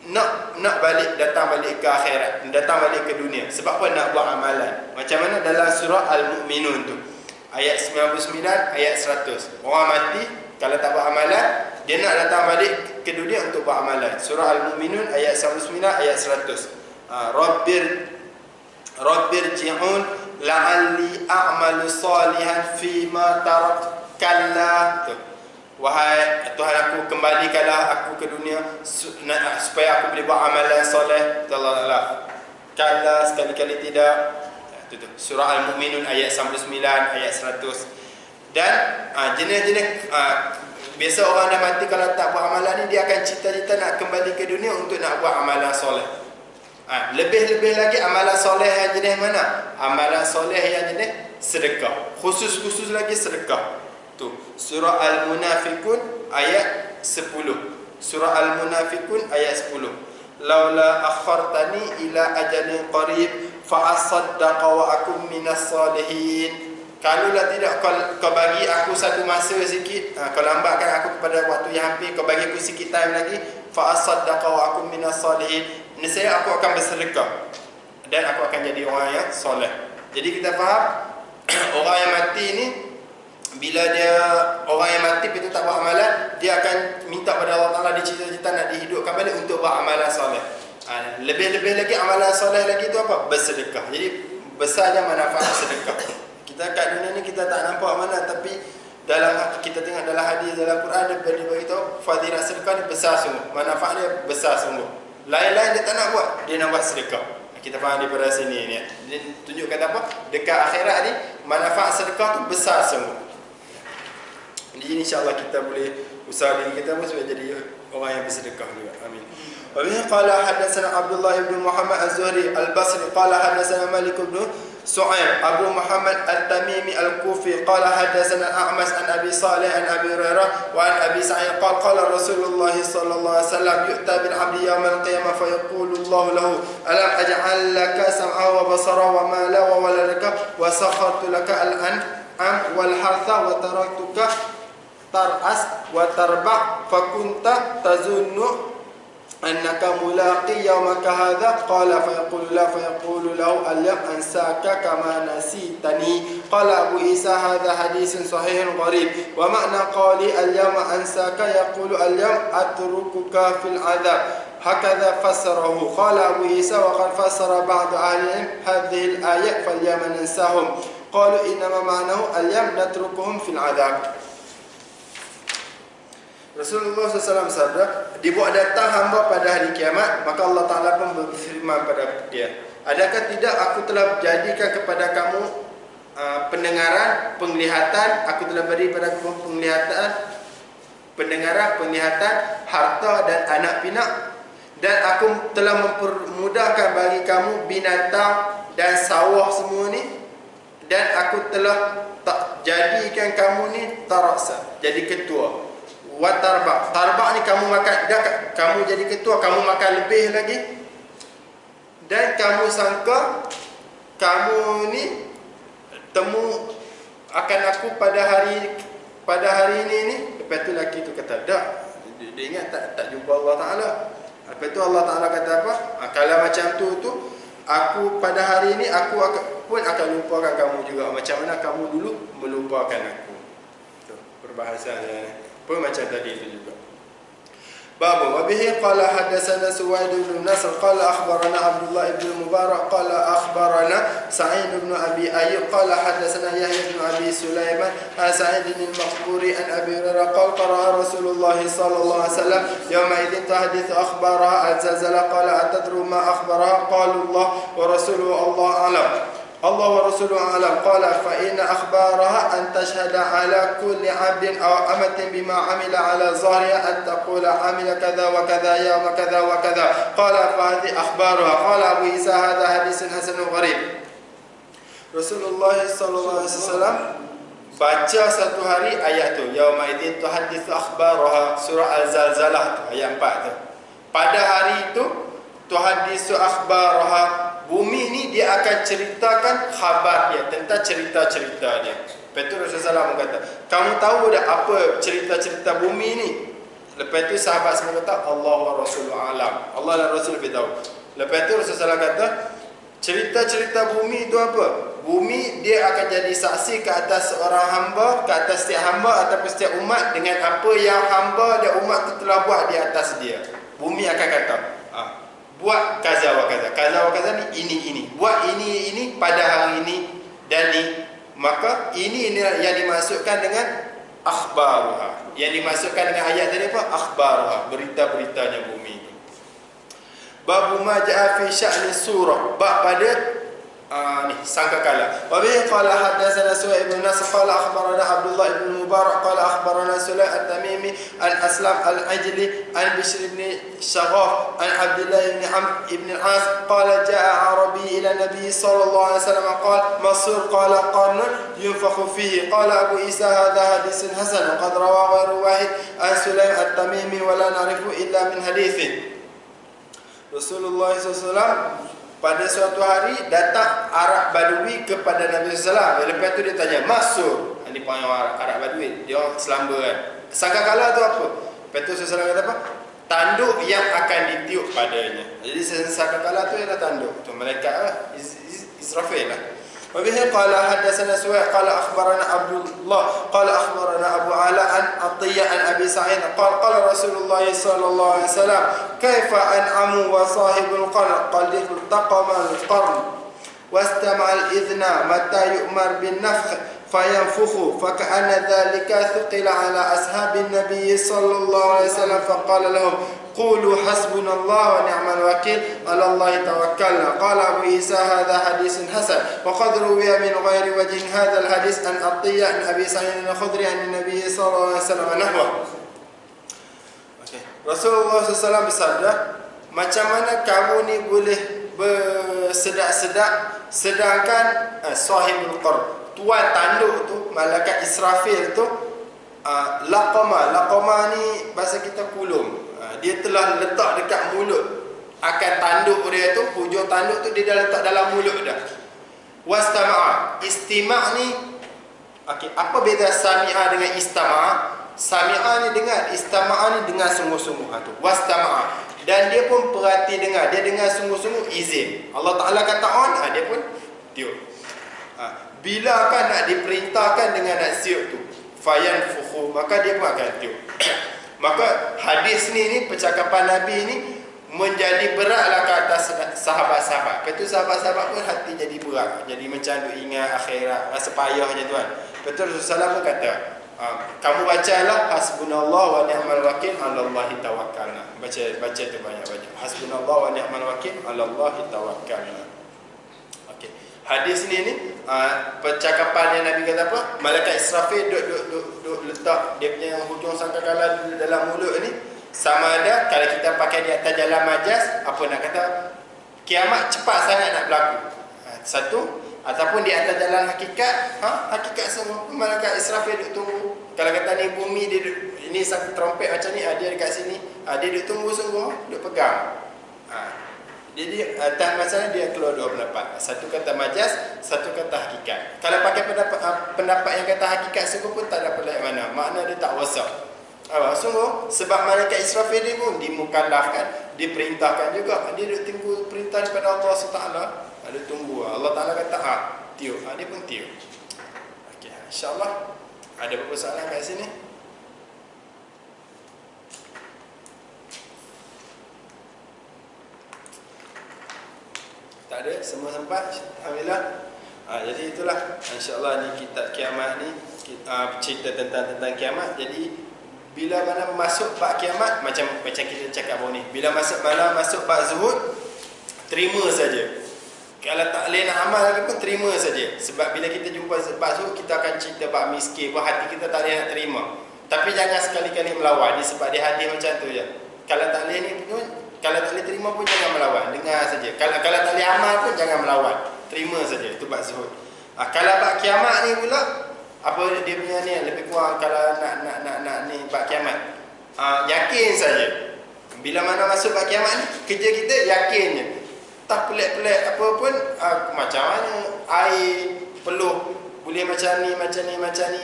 nak datang balik ke akhirat, datang balik ke dunia. Sebab apa? Nak buat amalan. Macam mana dalam surah Al-Mu'minun tu, ayat 99, ayat 100. Orang mati, kalau tak buat amalan, dia nak datang balik ke dunia untuk buat amalan. Surah Al-Mu'minun ayat 99, ayat 100. Rabbir ji'un la'alli a'malu salihan fima tarak kalla. Wahai Tuhan aku, kembalikanlah aku ke dunia supaya aku boleh buat amalan soleh. Allah, kalla, sekali-kali tidak. Itu surah Al-Mu'minun ayat 99, ayat 100. Dan jenis-jenis biasa orang dah mati, kalau tak buat amalan ni, dia akan cita-cita nak kembali ke dunia untuk nak buat amalan soleh. Lebih-lebih lagi amalan soleh yang jenis mana? Amalan soleh yang jenis sedekah. Khusus lagi sedekah. Tu surah Al-Munafiqun ayat 10. Surah Al-Munafiqun ayat 10. Laula akhartani ila ajalin qarib fa asaddaqa wa akum minas salihin. Kalaulah tidak kau bagi aku satu masa sikit, kau lambatkan aku kepada waktu yang hampir, kau bagi aku sikit time lagi, fa asaddaqa wa akum minas salihin, nescaya aku akan bersedekah dan aku akan jadi orang yang soleh. Jadi kita faham orang yang mati ni, bila dia orang yang mati itu tak buat amalan, dia akan minta pada Allah Ta'ala, dia cita-cita nak dihidupkan balik untuk buat amalan soleh. Lebih-lebih lagi amalan soleh lagi itu apa? Bersedekah. Jadi besarnya manfaat sedekah. Kita kat dunia ni kita tak nampak mana, tapi dalam kita tengok dalam hadis dalam Quran, dia beritahu fadilah sedekah ni besar sungguh, manfaat dia besar sungguh. Lain-lain dia tak nak buat, dia nak buat sedekah. Kita faham daripada sini ni. Dia tunjukkan apa? Dekat akhirat ni manfaat sedekah tu besar sungguh. Jadi insya-Allah kita boleh usaha diri kita pun supaya jadi orang yang bersedekah juga. Amin. Wa bihi qala hadatsana Abdullah ibn Muhammad Az-Zuhri Al-Basri qala hadatsana Malik ibn Su'aib Abu Muhammad Al-Tamimi Al-Kufi qala hadatsana A'mas an Abi Salih an Abi Hurairah wa an Abi Sa'id qala qala Rasulullah sallallahu alaihi wasallam yu'ta bil 'abdi yawm al-qiyamah fa yaqulu Allah lahu alam aj'al laka sam'a wa basara wa mala wa waladaka wa sakhartu laka al-an'am wal hartha wa taraktuka tar'as wa tarbah fakunta tazunnu annaka mulaqi yawmaka hadha? Qala fayaqulu la, fayaqulu lahu al-yawm ansaka kama nasitani. Qala Abu Isa hadha hadithun sahihun gharib. Wa ma'na qali al-yawma ansaka yaqulu al-yawm atrukuka fil adhab. هكذا فسره. قال أبو عيسى وقد فسر بعض أهل العلم هذه الآية فاليوم ننساهم قالوا إنما معناه اليوم نتركهم في العذاب. Rasulullah SAW bersabda, dibuat datang hamba pada hari kiamat, maka Allah Ta'ala pun berfirman pada dia, adakah tidak aku telah jadikan kepada kamu pendengaran, penglihatan, aku telah beri pada kamu penglihatan, pendengaran, penglihatan, harta dan anak pinak, dan aku telah mempermudahkan bagi kamu binatang dan sawah semua ni, dan aku telah tak jadikan kamu ni taraksa, jadi ketua. Wa tarbak, tarbak ni kamu makan, dah kamu jadi ketua, kamu makan lebih lagi, dan kamu sangka kamu ni temu akan aku pada hari ini. Lepas tu lelaki tu kata, tak, dia ingat tak jumpa Allah Ta'ala. Lepas tu Allah Ta'ala kata apa? Kalau macam tu aku pada hari ini aku pun akan lupakan kamu juga, macam mana kamu dulu melupakan aku. Tu perbahasannya pun macam tadi itu juga. Babu wa bihi qala hadatsana Suwaid bin Nasr qala akhbarana Abdullah bin Mubarak qala akhbarana Sa'id bin Abi Ayyub qala hadatsana Yahya bin Abi Sulaiman an Sa'id bin Maqburi an Abi Hurairah qala qara Rasulullah sallallahu alaihi wasallam yawma idzin tahdithu akhbaraha al-zalzala qala atadru ma akhbaraha qala Allah wa rasuluhu Allah alam. Allah wa rasuluhu alam. Qala fa inna akhbaraha an tashhada ala kulli 'abdin aw amatin bima 'amila ala zahriha an taqula 'amila kadha wa kadha yawma kadha wa kadha. Qala fa hadhihi akhbaruha. Qala Abu Isa hadha hadithun hasanun gharib. Rasulullah sallallahu alaihi wasallam baca satu hari ayat tu, yauma idzin tuhadditsu akhbaraha, surah al-zalzalah tu, ayat 4 tu. Pada hari itu tuhadditsu akhbaraha, bumi ni dia akan ceritakan khabar dia, tentang cerita-cerita dia. Lepas tu Rasulullah SAW kata, kamu tahu tak apa cerita-cerita bumi ni? Lepas tu sahabat semua kata, Allah wa Rasulullah alam, Allah dan Rasul lebih tahu. Lepas tu Rasulullah SAW kata, cerita-cerita bumi itu apa? Bumi dia akan jadi saksi ke atas seorang hamba, ke atas setiap hamba ataupun setiap umat, dengan apa yang hamba dan umat itu telah buat di atas dia. Bumi akan kata, buat kaza wa kaza, kaza wa kaza ni ini, buat ini pada hari ini dan ni, maka ini yang dimasukkan dengan akhbaruha, yang dimasukkan dengan ayat tadi apa? Akhbaruha, berita-beritanya bumi itu. Babu ma ja'a fi sya'ni surah, bab pada ni sangkakala. Wa bihi qala hadatsana Suhaib bin Nasr qala akhbarana Abdullah bin Mubarak qala akhbarana Sulaim at-Tamimi al-Aslam al-Ajli al-Bishr ibn Shaghaf an Abdullah ibn Amr ibn al-As qala jaa Arabi ila Nabi sallallahu alaihi wasallam qala Masur qala qarnun yunfakhu fihi. Qala Abu Isa hadha hadithun hasan qad rawahu ghairu wahid an Sulaim at-Tamimi wa la na'rifu illa min hadithin. Rasulullah SAW pada suatu hari datang Arab Badui kepada Nabi SAW. Lepas tu dia tanya, Masur, ini panggil Arab Badui, dia orang selamba kan. Sangkakala tu apa? Lepas tu SAW kata apa? Tanduk yang akan ditiup padanya. Jadi sangkakala tu ialah tanduk. Tu malaikat Israfil lah. وبه قال حدثنا سويد قال أخبرنا عبد الله قال أخبرنا أبو علاء عن عطية عن أبي سعيد قال قال رسول الله صلى الله عليه وسلم كيف أنعم وصاحب القرن قد التقم القرن واستمع الإذن متى يؤمر بالنفخ فينفخ فكأن ذلك ثقل على أصحاب النبي صلى الله عليه وسلم فقال لهم قولوا حسبنا الله ونعم الوكيل على الله توكلنا. قال أبو عيسى هذا حديث حسن وقد روي من غير وجه هذا الحديث عن عطية عن أبي سعيد الخدري عن النبي صلى الله عليه وسلم نحوه. Rasulullah SAW bersabda, macam mana kamu ni boleh bersedak-sedak sedangkan sahibul qar, tuan tanduk tu, malaikat Israfil tu, laqama ni bahasa kita kulum, dia telah letak dekat mulut akan tanduk dia tu, hujung tanduk tu dia dah letak dalam mulut dah. Wastama'a, istima' ni okey, apa beza sami'a dengan istama'a? Sami'a ni dengar, istama'a ni dengar sungguh-sungguh tu. Wastama'a, Dan dia pun perhati dengar. Dia dengar sungguh-sungguh izin. Allah Ta'ala kata on, dia pun tiup. Bila kan nak diperintahkan dengan nak siup tu, fayanfukhu, maka dia pun akan tiup. Maka hadis ni percakapan Nabi ni menjadi beratlah ke atas sahabat-sahabat. Lepas tu sahabat-sahabat pun hati jadi berat. Jadi macam duk ingat akhirat, rasa payahnya tuan. Betul Rasulullah pun kata, kamu bacalah hasbunallah wa ni'mal wakil 'alallahi tawakkalna. Baca tu banyak baca. Hasbunallah wa ni'mal wakil 'alallahi tawakkalna. Okey. Hadis ni percakapan yang Nabi kata apa? Malaikat Israfil duk letak dia punya hujung sangkakala dalam mulut ni. Sama ada kalau kita pakai di atas jalan majas, apa nak kata, kiamat cepat sangat nak berlaku. Satu, ataupun di atas jalan hakikat, hakikat semua malaikat Israfil duk tunggu. Kalau kata ni bumi, dia duk, ini satu trompet macam ni, dia dekat sini, dia duk tunggu sungguh, duk pegang. Jadi atas masalah dia keluar dua pendapat. Satu kata majas, satu kata hakikat. Kalau pakai pendapat yang kata hakikat sungguh pun tak ada pelik mana. Makna dia tak wasak. Sungguh sebab malaikat Israfil ni pun dimukallafkan, diperintahkan juga. Dia duk tunggu perintah daripada Allah SWT. Dia tunggu. Allah Ta'ala kata tiup. Dia pun tiup. Okey, insya-Allah. Ada beberapa soalan kat sini? Tak ada? Semua sempat? Alhamdulillah. Jadi itulah insya-Allah ni kitab kiamat ni, cerita tentang kiamat. Jadi bila mana masuk bab kiamat, macam kita cakap bawah ni, bila masuk bab zuhud, terima saja. Kalau tak boleh nak amal lagi pun terima saja. Sebab bila kita jumpa bab zuhud, kita akan cerita bab miskin, buat hati kita tak boleh nak terima. Tapi jangan sekali-kali melawan ni, sebab dia hadis macam tu je. Kalau tak boleh ni pun, kalau tak boleh terima pun jangan melawan, dengar saja. Kalau tak boleh amal pun jangan melawan, terima saja. Itu bab zuhud. Kalau bab kiamat ni pula, apa dia punya ni lebih kurang, kalau nak ni bab kiamat, yakin saja. Bila mana masuk bab kiamat ni, kerja kita yakin je. Tak pelik-pelik apa pun, macam mana air peluh boleh macam ni.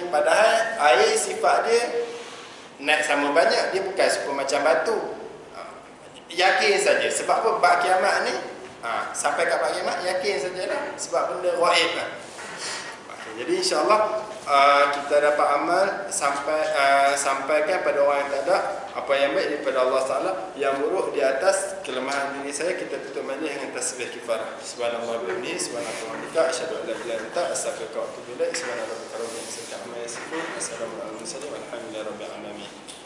Padahal air sifat dia naik sama banyak, dia bukan super macam batu. Yakin saja. Sebab apa? Bab kiamat ni, sampai kat bab kiamat yakin sajalah. Sebab benda ghaib lah. Jadi insya-Allah kita dapat amal sampaikan pada orang yang tak ada apa yang baik daripada Allah Taala, yang buruk di atas kelemahan diri saya. Kita tutup majlis dengan tasbih kifarah. Subhanallah wa bihamdihi, subhanallah, asyhadu an la ilaha illa anta, astaghfiruka wa atubu ilaik. Subhanallah rabbil alamin, assalamu alaikum warahmatullahi wabarakatuh.